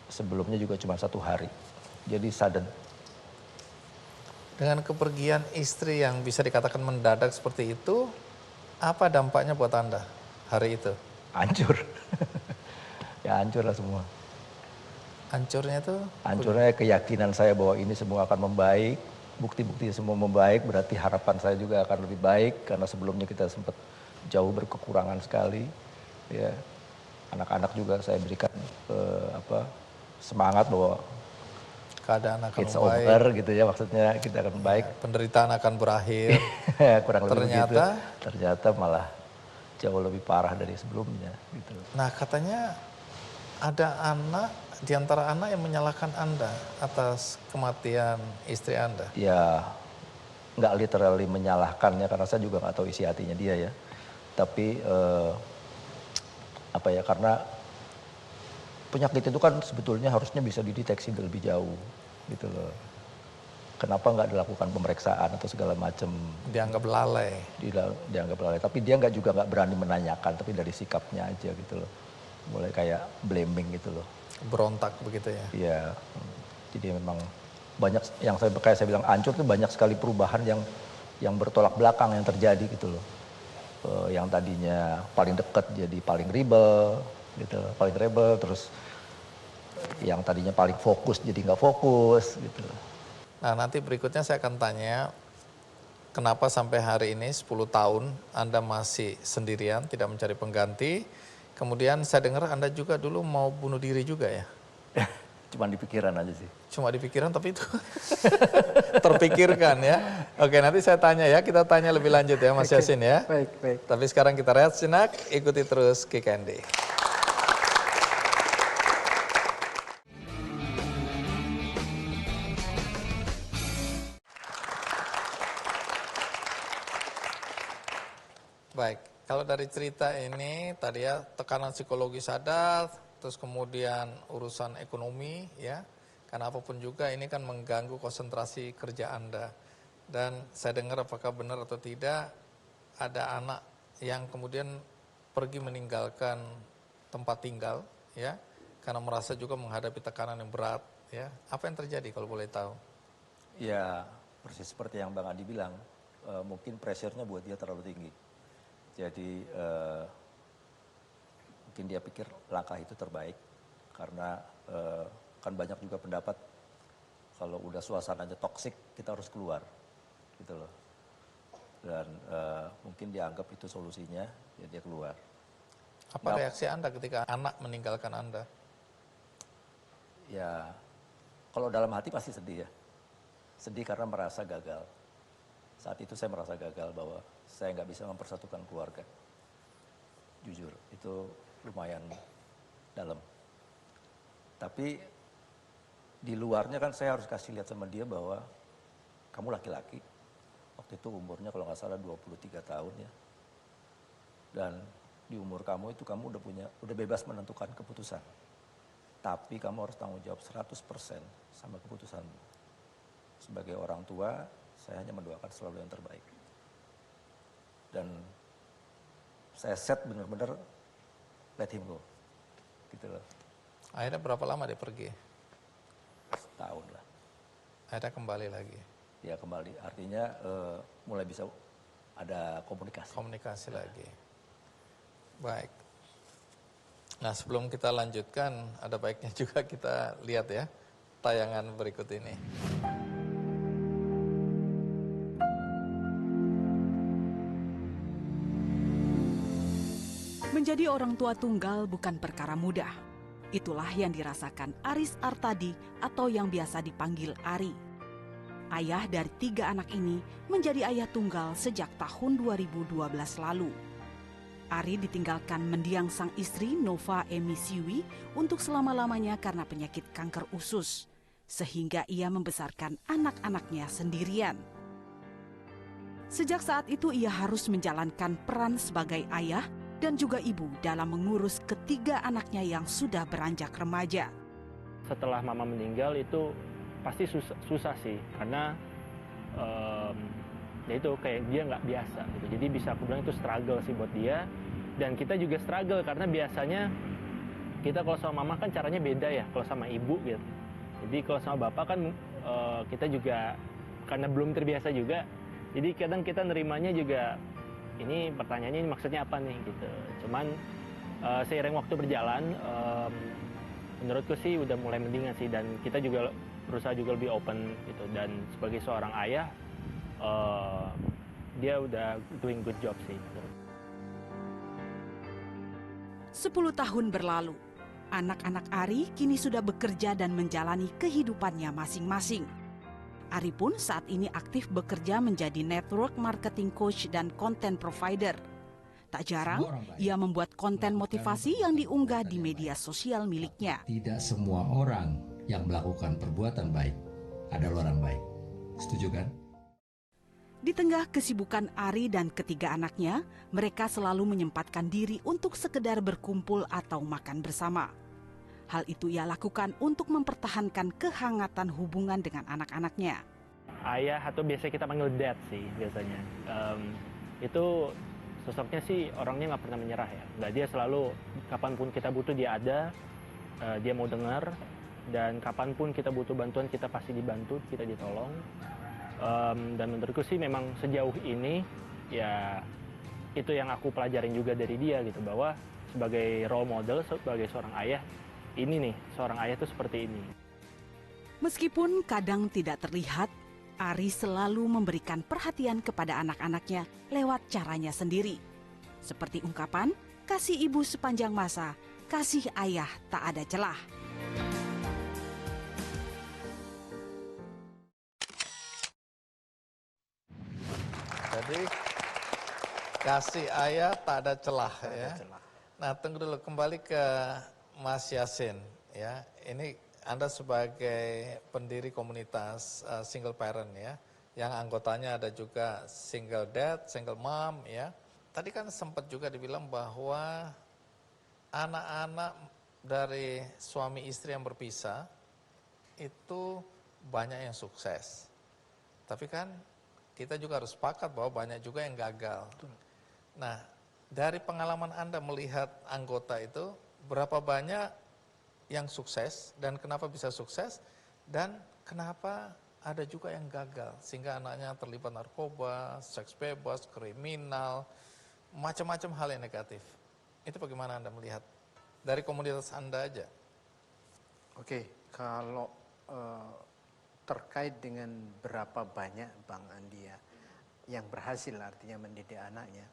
Sebelumnya juga cuma 1 hari. Jadi sudden. Dengan kepergian istri yang bisa dikatakan mendadak seperti itu, apa dampaknya buat Anda hari itu? Hancur. Ya hancur lah semua. Hancurnya itu? Hancurnya keyakinan saya bahwa ini semua akan membaik. Bukti-bukti semua membaik, berarti harapan saya juga akan lebih baik. Karena sebelumnya kita sempat jauh berkekurangan sekali. Ya, anak-anak juga saya berikan semangat bahwa Keadaan akan it's membaik, over gitu ya, maksudnya kita akan baik. penderitaan akan berakhir. Kurang lebih Ternyata? begitu. Ternyata malah jauh lebih parah dari sebelumnya gitu. Nah, katanya ada anak, di antara anak yang menyalahkan Anda atas kematian istri Anda. Ya nggak literally menyalahkannya karena saya juga nggak tahu isi hatinya dia ya. Tapi karena penyakit itu kan sebetulnya harusnya bisa dideteksi lebih jauh gitu loh. Kenapa nggak dilakukan pemeriksaan atau segala macam? Dianggap lalai. Dianggap lalai. Tapi dia juga nggak berani menanyakan, tapi dari sikapnya aja gitu loh. Mulai kayak blaming gitu loh. Berontak begitu ya. Iya. Jadi memang banyak yang saya bilang hancur tuh banyak sekali perubahan yang bertolak belakang yang terjadi gitu loh. Yang tadinya paling dekat jadi paling rebel gitu, paling rebel, terus yang tadinya paling fokus jadi nggak fokus gitu. Nah, nanti berikutnya saya akan tanya, kenapa sampai hari ini 10 tahun Anda masih sendirian, tidak mencari pengganti. Kemudian saya dengar Anda juga dulu mau bunuh diri juga ya? Cuman di pikiran aja sih. Cuma di pikiran tapi itu terpikirkan ya. Oke, nanti saya tanya ya, kita tanya lebih lanjut ya Mas Yasin ya. Baik, baik. Tapi sekarang kita rehat sejenak, ikuti terus Kick Andy. Baik, kalau dari cerita ini tadi ya tekanan psikologis ada, terus kemudian urusan ekonomi ya, karena apapun juga ini kan mengganggu konsentrasi kerja Anda. Dan saya dengar apakah benar atau tidak ada anak yang kemudian pergi meninggalkan tempat tinggal ya, karena merasa juga menghadapi tekanan yang berat ya. Apa yang terjadi kalau boleh tahu? Ya persis seperti yang Bang Adi bilang, mungkin pressure-nya buat dia terlalu tinggi. Jadi mungkin dia pikir langkah itu terbaik karena kan banyak juga pendapat kalau udah suasananya toksik kita harus keluar gitu loh. Dan mungkin dia anggap itu solusinya, ya dia keluar. Apa reaksi Anda ketika anak meninggalkan Anda? Ya kalau dalam hati pasti sedih ya. Sedih karena merasa gagal. Saat itu saya merasa gagal bahwa saya nggak bisa mempersatukan keluarga. Jujur, itu lumayan dalam. Tapi di luarnya kan saya harus kasih lihat sama dia bahwa kamu laki-laki. Waktu itu umurnya kalau nggak salah 23 tahun ya. Dan di umur kamu itu kamu udah bebas menentukan keputusan. Tapi kamu harus tanggung jawab 100% sama keputusanmu. Sebagai orang tua, saya hanya mendoakan selalu yang terbaik. Dan saya set benar-benar let him go. Gitu loh. Akhirnya berapa lama dia pergi? Setahun lah. Akhirnya kembali lagi? Ya kembali, artinya mulai bisa ada komunikasi. Komunikasi lagi. Baik. Nah sebelum kita lanjutkan, ada baiknya juga kita lihat ya tayangan berikut ini. Menjadi orang tua tunggal bukan perkara mudah. Itulah yang dirasakan Aris Artadi atau yang biasa dipanggil Ari. Ayah dari 3 anak ini menjadi ayah tunggal sejak tahun 2012 lalu. Ari ditinggalkan mendiang sang istri Nova Emi Siwi untuk selama-lamanya karena penyakit kanker usus, sehingga ia membesarkan anak-anaknya sendirian. Sejak saat itu ia harus menjalankan peran sebagai ayah dan juga ibu dalam mengurus ketiga anaknya yang sudah beranjak remaja. Setelah mama meninggal itu pasti susah sih, karena ya itu kayak dia nggak biasa gitu. Jadi bisa aku bilang itu struggle sih buat dia, dan kita juga struggle karena biasanya kita kalau sama mama kan caranya beda ya kalau sama ibu gitu. Jadi kalau sama bapak kan kita juga karena belum terbiasa juga, jadi kadang kita nerimanya juga ini pertanyaannya ini maksudnya apa nih gitu. Cuman seiring waktu berjalan menurutku sih udah mulai mendingan sih, dan kita juga berusaha juga lebih open gitu. Dan sebagai seorang ayah dia udah doing good job sih. 10 tahun berlalu, anak-anak Ari kini sudah bekerja dan menjalani kehidupannya masing-masing. Ari pun saat ini aktif bekerja menjadi network marketing coach dan content provider. Tak jarang, ia membuat konten motivasi yang diunggah di media sosial miliknya. Tidak semua orang yang melakukan perbuatan baik adalah orang baik. Setuju kan? Di tengah kesibukan Ari dan ketiga anaknya, mereka selalu menyempatkan diri untuk sekedar berkumpul atau makan bersama. Hal itu ia lakukan untuk mempertahankan kehangatan hubungan dengan anak-anaknya. Ayah atau biasa kita panggil dad sih biasanya. Itu sosoknya sih orangnya nggak pernah menyerah ya. Nah, dia selalu kapanpun kita butuh dia ada, dia mau dengar, dan kapanpun kita butuh bantuan kita pasti dibantu, kita ditolong. Dan menurutku sih memang sejauh ini ya itu yang aku pelajarin juga dari dia gitu, bahwa sebagai role model, sebagai seorang ayah, ini nih, seorang ayah itu seperti ini. Meskipun kadang tidak terlihat, Ari selalu memberikan perhatian kepada anak-anaknya lewat caranya sendiri. Seperti ungkapan, kasih ibu sepanjang masa, kasih ayah tak ada celah. Jadi kasih ayah tak ada celah ya. celah. Nah, tunggu dulu, kembali ke Mas Yasin ya. Ini Anda sebagai pendiri komunitas single parent ya, yang anggotanya ada juga single dad, single mom ya. Tadi kan sempat juga dibilang bahwa anak-anak dari suami istri yang berpisah itu banyak yang sukses. Tapi kan kita juga harus sepakat bahwa banyak juga yang gagal. Nah, dari pengalaman Anda melihat anggota itu, berapa banyak yang sukses dan kenapa bisa sukses dan kenapa ada juga yang gagal sehingga anaknya terlibat narkoba, seks bebas, kriminal, macam-macam hal yang negatif. Itu bagaimana Anda melihat dari komunitas Anda aja? Oke, kalau terkait dengan berapa banyak Bang Andi ya yang berhasil artinya mendidik anaknya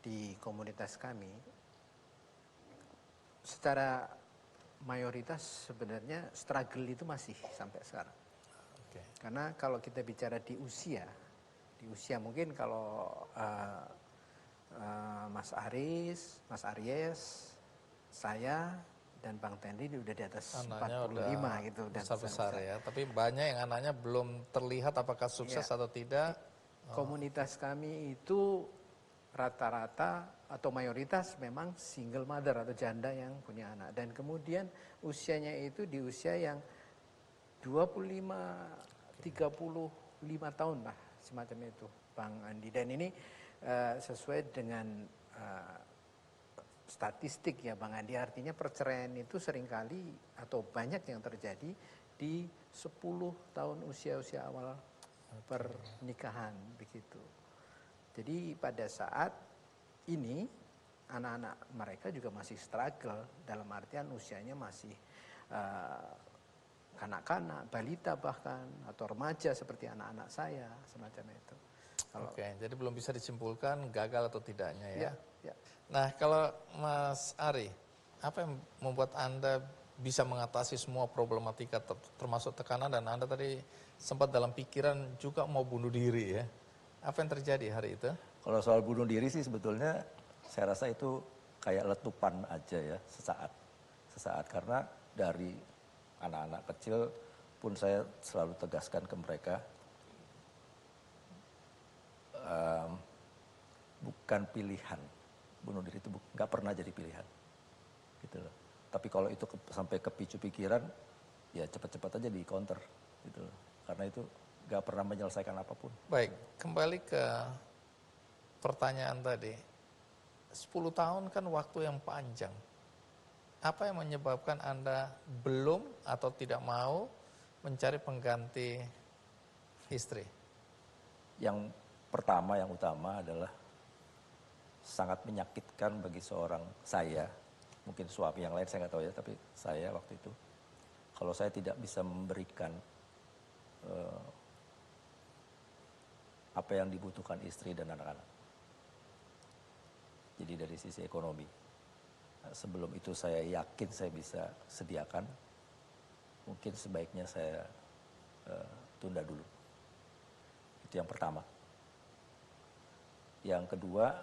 di komunitas kami, secara mayoritas sebenarnya struggle itu masih sampai sekarang. Oke. Karena kalau kita bicara di usia mungkin kalau Mas Aris, Mas Aries, saya dan Bang Tendi udah di atas Anaknya 45 udah gitu dan besar-besar ya, tapi banyak yang anaknya belum terlihat apakah sukses Ya. atau tidak. Komunitas kami itu rata-rata atau mayoritas memang single mother atau janda yang punya anak. Dan kemudian usianya itu di usia yang 25-35 tahun lah semacam itu Bang Andi. Dan ini sesuai dengan statistik ya Bang Andi. Artinya perceraian itu seringkali atau banyak yang terjadi di 10 tahun usia-usia awal pernikahan begitu. Jadi pada saat ini anak-anak mereka juga masih struggle dalam artian usianya masih kanak-kanak, balita bahkan atau remaja seperti anak-anak saya semacam itu. Oke, jadi belum bisa disimpulkan gagal atau tidaknya ya. Ya. Nah, kalau Mas Ari, apa yang membuat Anda bisa mengatasi semua problematika termasuk tekanan dan Anda tadi sempat dalam pikiran juga mau bunuh diri ya. Apa yang terjadi hari itu? Kalau soal bunuh diri sih sebetulnya saya rasa itu kayak letupan aja ya, sesaat karena dari anak-anak kecil pun saya selalu tegaskan ke mereka bukan pilihan, bunuh diri itu nggak pernah jadi pilihan, gitu loh. Tapi kalau itu sampai kepicu pikiran, ya cepat-cepat aja di counter, gitu loh. Karena itu nggak pernah menyelesaikan apapun. Baik, kembali ke pertanyaan tadi. 10 tahun kan waktu yang panjang. Apa yang menyebabkan Anda belum atau tidak mau mencari pengganti istri? Yang pertama, yang utama adalah sangat menyakitkan bagi seorang saya, mungkin suami yang lain saya nggak tahu ya, tapi saya waktu itu, kalau saya tidak bisa memberikan apa yang dibutuhkan istri dan anak-anak. Jadi dari sisi ekonomi, sebelum itu saya yakin saya bisa sediakan, mungkin sebaiknya saya tunda dulu. Itu yang pertama. Yang kedua,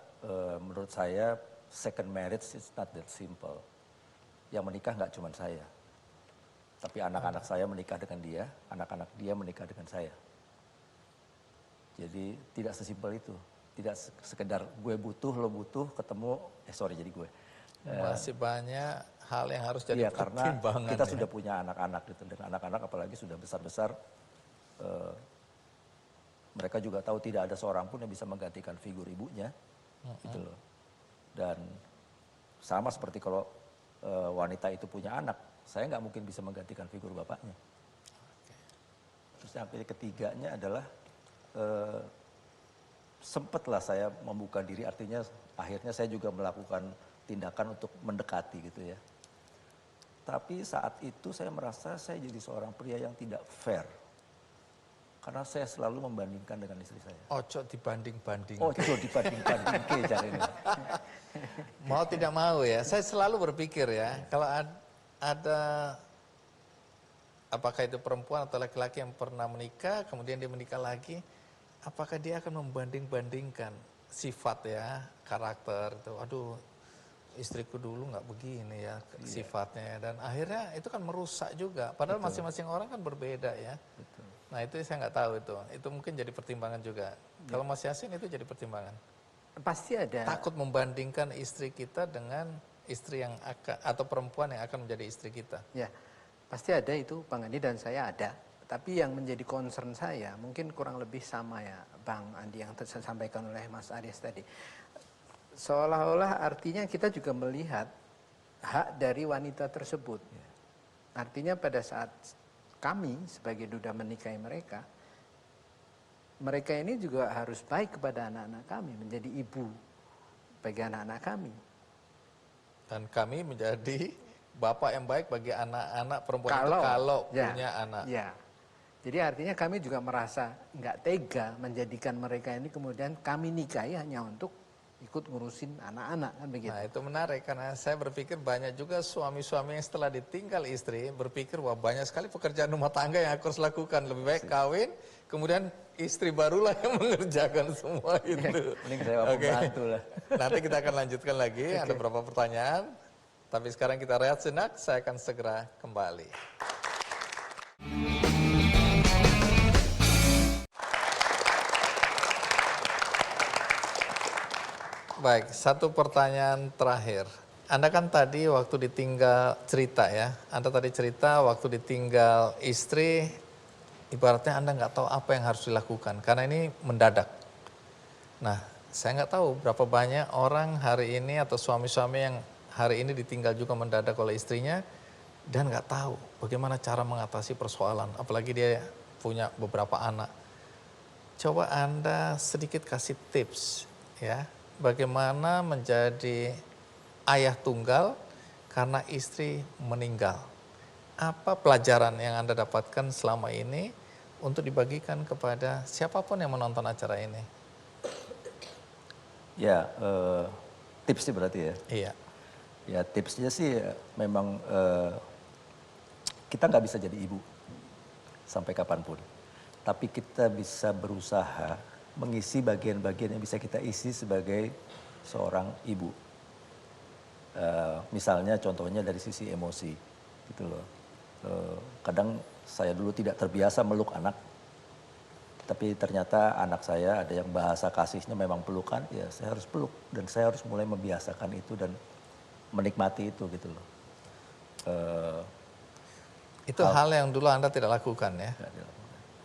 menurut saya second marriage is not that simple. Yang menikah nggak cuma saya, tapi anak-anak saya menikah dengan dia, anak-anak dia menikah dengan saya. Jadi tidak sesimpel itu. Tidak sekedar gue butuh, lo butuh, ketemu, jadi gue. Masih banyak hal yang harus jadi Iya, karena pertimbangan. kita ya. sudah punya anak-anak gitu, dan anak-anak apalagi sudah besar-besar, mereka juga tahu tidak ada seorang pun yang bisa menggantikan figur ibunya, gitu loh. Dan sama seperti kalau wanita itu punya anak, saya nggak mungkin bisa menggantikan figur bapaknya. Terus yang ketiganya adalah sempatlah saya membuka diri, artinya akhirnya saya juga melakukan tindakan untuk mendekati gitu ya. Tapi saat itu saya merasa saya jadi seorang pria yang tidak fair. Karena saya selalu membandingkan dengan istri saya. Ojo dibanding-banding. Ojo dibanding-banding ke caranya. Mau tidak mau ya, saya selalu berpikir ya, kalau ada apakah itu perempuan atau laki-laki yang pernah menikah, kemudian dia menikah lagi, apakah dia akan membanding-bandingkan sifat ya, karakter itu, aduh istriku dulu nggak begini ya sifatnya, dan akhirnya itu kan merusak juga. Padahal masing-masing orang kan berbeda ya. Betul. Nah itu saya nggak tahu itu mungkin jadi pertimbangan juga. Kalau Mas Yasin itu jadi pertimbangan. Pasti ada. Takut membandingkan istri kita dengan istri yang akan atau perempuan yang akan menjadi istri kita. Ya, pasti ada itu Bang Andi dan saya ada. Tapi yang menjadi concern saya mungkin kurang lebih sama ya Bang Andi yang disampaikan oleh Mas Aris tadi. Seolah-olah artinya kita juga melihat hak dari wanita tersebut. Artinya pada saat kami sebagai duda menikahi mereka, mereka ini juga harus baik kepada anak-anak kami, menjadi ibu bagi anak-anak kami. Dan kami menjadi bapak yang baik bagi anak-anak perempuan kalau punya anak. Ya. Jadi artinya kami juga merasa nggak tega menjadikan mereka ini kemudian kami nikahi hanya untuk ikut ngurusin anak-anak kan begitu. Nah itu menarik karena saya berpikir banyak juga suami-suami yang setelah ditinggal istri berpikir wah banyak sekali pekerjaan rumah tangga yang aku harus lakukan, lebih baik kawin kemudian istri barulah yang mengerjakan semua itu. Mending saya bantu lah. Nanti kita akan lanjutkan lagi, ada beberapa pertanyaan. Tapi sekarang kita rehat sejenak, saya akan segera kembali. Baik, satu pertanyaan terakhir. Anda kan tadi waktu ditinggal cerita ya, Anda tadi cerita waktu ditinggal istri, ibaratnya Anda nggak tahu apa yang harus dilakukan, karena ini mendadak. Nah, saya nggak tahu berapa banyak orang hari ini atau suami-suami yang hari ini ditinggal juga mendadak oleh istrinya, dan nggak tahu bagaimana cara mengatasi persoalan, apalagi dia punya beberapa anak. Coba Anda sedikit kasih tips ya, bagaimana menjadi ayah tunggal karena istri meninggal. Apa pelajaran yang Anda dapatkan selama ini untuk dibagikan kepada siapapun yang menonton acara ini? Ya, tipsnya berarti ya? Iya. Ya tipsnya sih memang kita nggak bisa jadi ibu sampai kapanpun. Tapi kita bisa berusaha mengisi bagian-bagian yang bisa kita isi sebagai seorang ibu. Misalnya contohnya dari sisi emosi gitu loh. Kadang saya dulu tidak terbiasa meluk anak, tapi ternyata anak saya ada yang bahasa kasihnya memang pelukan, ya saya harus peluk dan saya harus mulai membiasakan itu dan menikmati itu gitu loh. Itu hal yang dulu Anda tidak lakukan ya?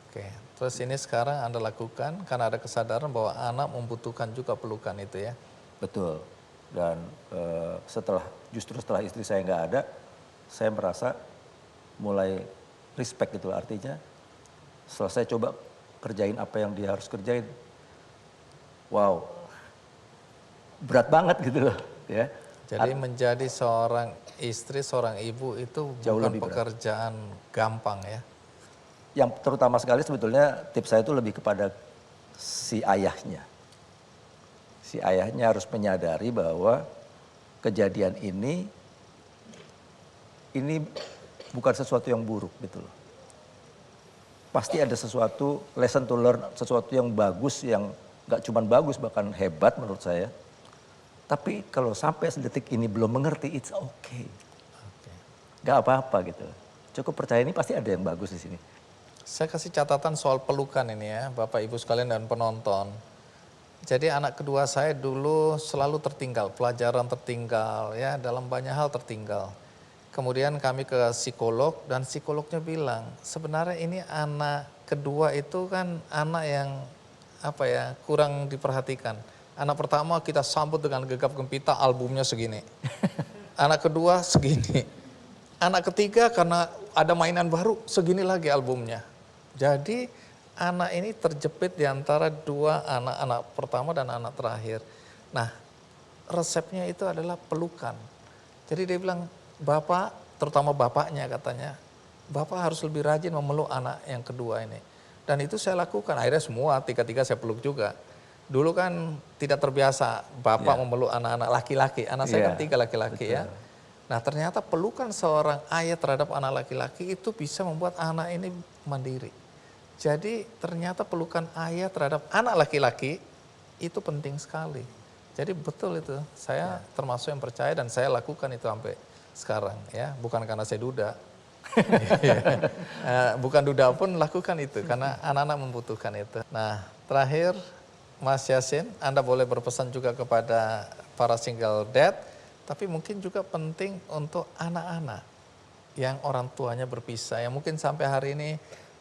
Oke, terus ini sekarang Anda lakukan karena ada kesadaran bahwa anak membutuhkan juga pelukan itu ya? Betul, dan justru setelah istri saya nggak ada, saya merasa mulai respect gitu, artinya setelah saya coba kerjain apa yang dia harus kerjain, wow, berat banget gitu loh ya. Jadi menjadi seorang istri, seorang ibu itu jauh bukan lebih pekerjaan gampang ya? Yang terutama sekali sebetulnya tips saya itu lebih kepada si ayahnya. Si ayahnya harus menyadari bahwa kejadian ini bukan sesuatu yang buruk gitu loh. Pasti ada sesuatu lesson to learn, sesuatu yang bagus, yang gak cuma bagus bahkan hebat menurut saya. Tapi kalau sampai sedetik ini belum mengerti, it's okay. Gak apa-apa gitu. Cukup percaya ini pasti ada yang bagus di sini. Saya kasih catatan soal pelukan ini ya, Bapak Ibu sekalian dan penonton. Jadi anak kedua saya dulu selalu tertinggal, pelajaran tertinggal ya, dalam banyak hal tertinggal. Kemudian kami ke psikolog dan psikolognya bilang, sebenarnya ini anak kedua itu kan anak yang kurang diperhatikan. Anak pertama kita sambut dengan gegap gempita, albumnya segini. Anak kedua segini. Anak ketiga karena ada mainan baru, segini lagi albumnya. Jadi anak ini terjepit di antara dua anak pertama dan anak terakhir. Nah, resepnya itu adalah pelukan. Jadi dia bilang, Bapak, terutama bapaknya katanya, Bapak harus lebih rajin memeluk anak yang kedua ini. Dan itu saya lakukan, akhirnya semua tiga-tiga saya peluk juga. Dulu kan tidak terbiasa bapak memeluk anak-anak laki-laki, anak saya kan 3 laki-laki ya. Nah ternyata pelukan seorang ayah terhadap anak laki-laki itu bisa membuat anak ini mandiri. Jadi ternyata pelukan ayah terhadap anak laki-laki itu penting sekali. Jadi betul itu, saya termasuk yang percaya dan saya lakukan itu sampai sekarang ya. Bukan karena saya duda, bukan duda pun lakukan itu karena anak-anak membutuhkan itu. Nah terakhir Mas Yasin, Anda boleh berpesan juga kepada para single dad, tapi mungkin juga penting untuk anak-anak yang orang tuanya berpisah, yang mungkin sampai hari ini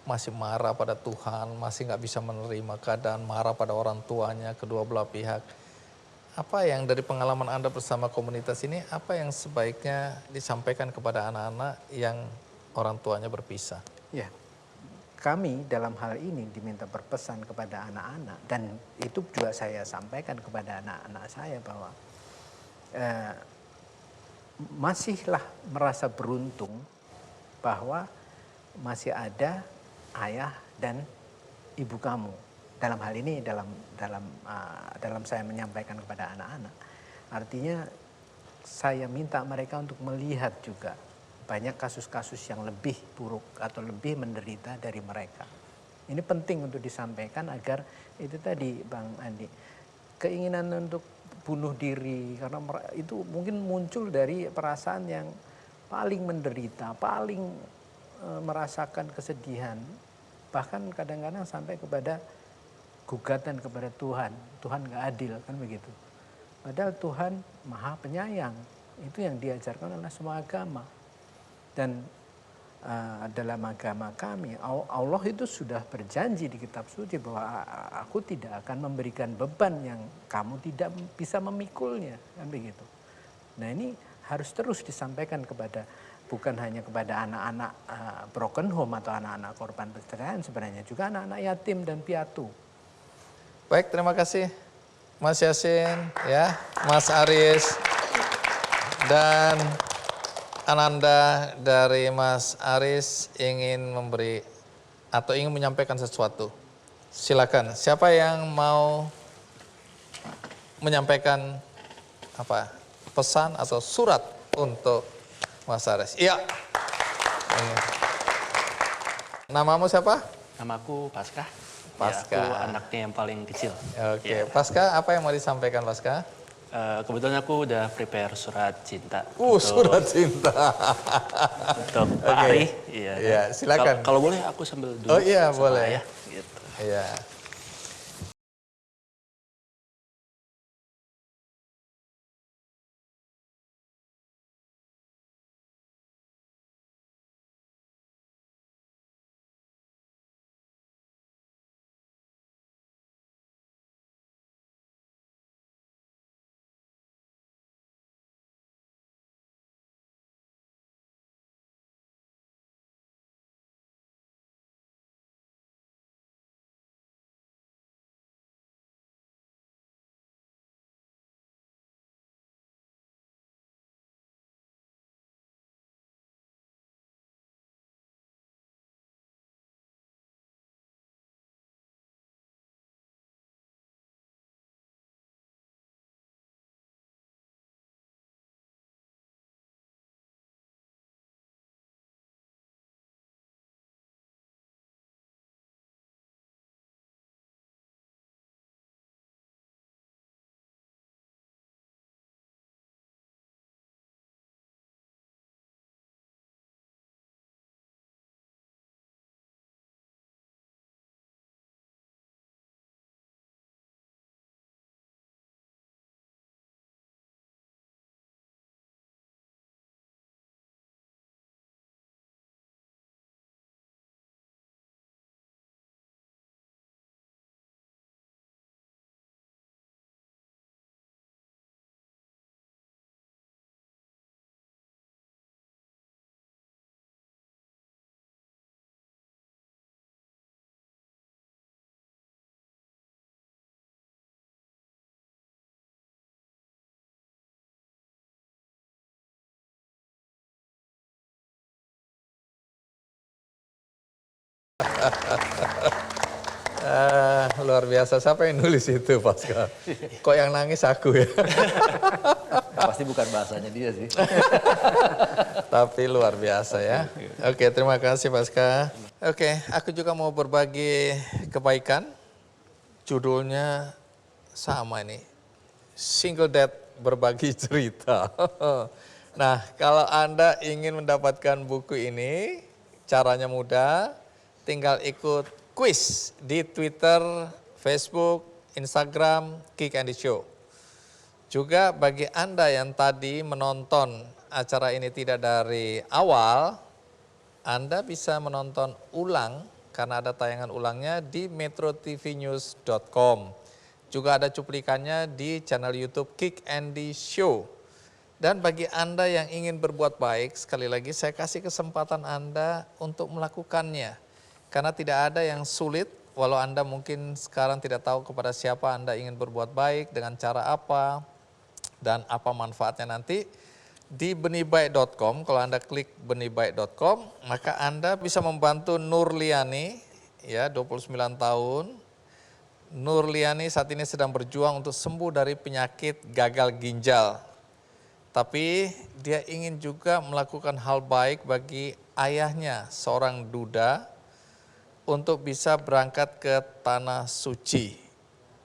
masih marah pada Tuhan, masih nggak bisa menerima keadaan, marah pada orang tuanya, kedua belah pihak. Apa yang dari pengalaman Anda bersama komunitas ini, apa yang sebaiknya disampaikan kepada anak-anak yang orang tuanya berpisah? Ya, kami dalam hal ini diminta berpesan kepada anak-anak, dan itu juga saya sampaikan kepada anak-anak saya bahwa masihlah merasa beruntung bahwa masih ada ayah dan ibu kamu. Dalam hal ini dalam saya menyampaikan kepada anak-anak, artinya saya minta mereka untuk melihat juga banyak kasus-kasus yang lebih buruk atau lebih menderita dari mereka. Ini penting untuk disampaikan agar itu tadi Bang Andi, keinginan untuk bunuh diri karena itu mungkin muncul dari perasaan yang paling menderita, paling merasakan kesedihan, bahkan kadang-kadang sampai kepada gugatan kepada Tuhan. Tuhan nggak adil kan begitu. Padahal Tuhan Maha Penyayang, itu yang diajarkan oleh semua agama. Dan dalam agama kami, Allah itu sudah berjanji di kitab suci bahwa aku tidak akan memberikan beban yang kamu tidak bisa memikulnya, kan begitu. Nah ini harus terus disampaikan kepada, bukan hanya kepada anak-anak broken home atau anak-anak korban perceraian, sebenarnya juga anak-anak yatim dan piatu. Baik, terima kasih Mas Yasin, ya, Mas Aris, dan Ananda dari Mas Aris ingin memberi atau ingin menyampaikan sesuatu. Silakan, siapa yang mau menyampaikan pesan atau surat untuk Mas Aris? Iya. Namamu siapa? Namaku Paskah. Paskah. Ya, aku anaknya yang paling kecil. Oke, Paskah, apa yang mau disampaikan Paskah? Kebetulan aku udah prepare surat cinta. Surat cinta. Untuk Pak Ari. Iya, silakan. Kalau boleh aku sambil duduk. Oh iya, boleh. Ayah, gitu. Iya. Luar biasa. Siapa yang nulis itu, Pascal? Kok yang nangis aku ya? Pasti bukan bahasanya dia sih. Tapi luar biasa ya. Oke, terima kasih Pascal. Oke, aku juga mau berbagi kebaikan. Judulnya sama ini. Single Dad berbagi cerita. Nah, kalau Anda ingin mendapatkan buku ini, caranya mudah. Tinggal ikut quiz di Twitter, Facebook, Instagram, Kick and the Show. Juga bagi Anda yang tadi menonton acara ini tidak dari awal, Anda bisa menonton ulang karena ada tayangan ulangnya di metrotvnews.com. Juga ada cuplikannya di channel YouTube Kick and the Show. Dan bagi Anda yang ingin berbuat baik, sekali lagi saya kasih kesempatan Anda untuk melakukannya. Karena tidak ada yang sulit, walau Anda mungkin sekarang tidak tahu kepada siapa Anda ingin berbuat baik, dengan cara apa, dan apa manfaatnya nanti. Di benihbaik.com, kalau Anda klik benihbaik.com, maka Anda bisa membantu Nurliani, ya 29 tahun. Nurliani saat ini sedang berjuang untuk sembuh dari penyakit gagal ginjal. Tapi dia ingin juga melakukan hal baik bagi ayahnya, seorang duda, untuk bisa berangkat ke Tanah Suci.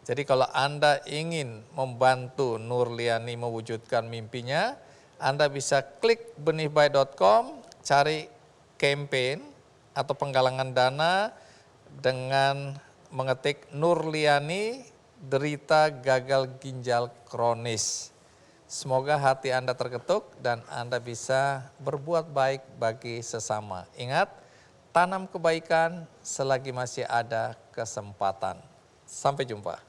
Jadi kalau Anda ingin membantu Nurliani mewujudkan mimpinya, Anda bisa klik benihbaik.com, cari campaign atau penggalangan dana dengan mengetik Nurliani derita gagal ginjal kronis. Semoga hati Anda terketuk dan Anda bisa berbuat baik bagi sesama. Ingat, tanam kebaikan selagi masih ada kesempatan. Sampai jumpa.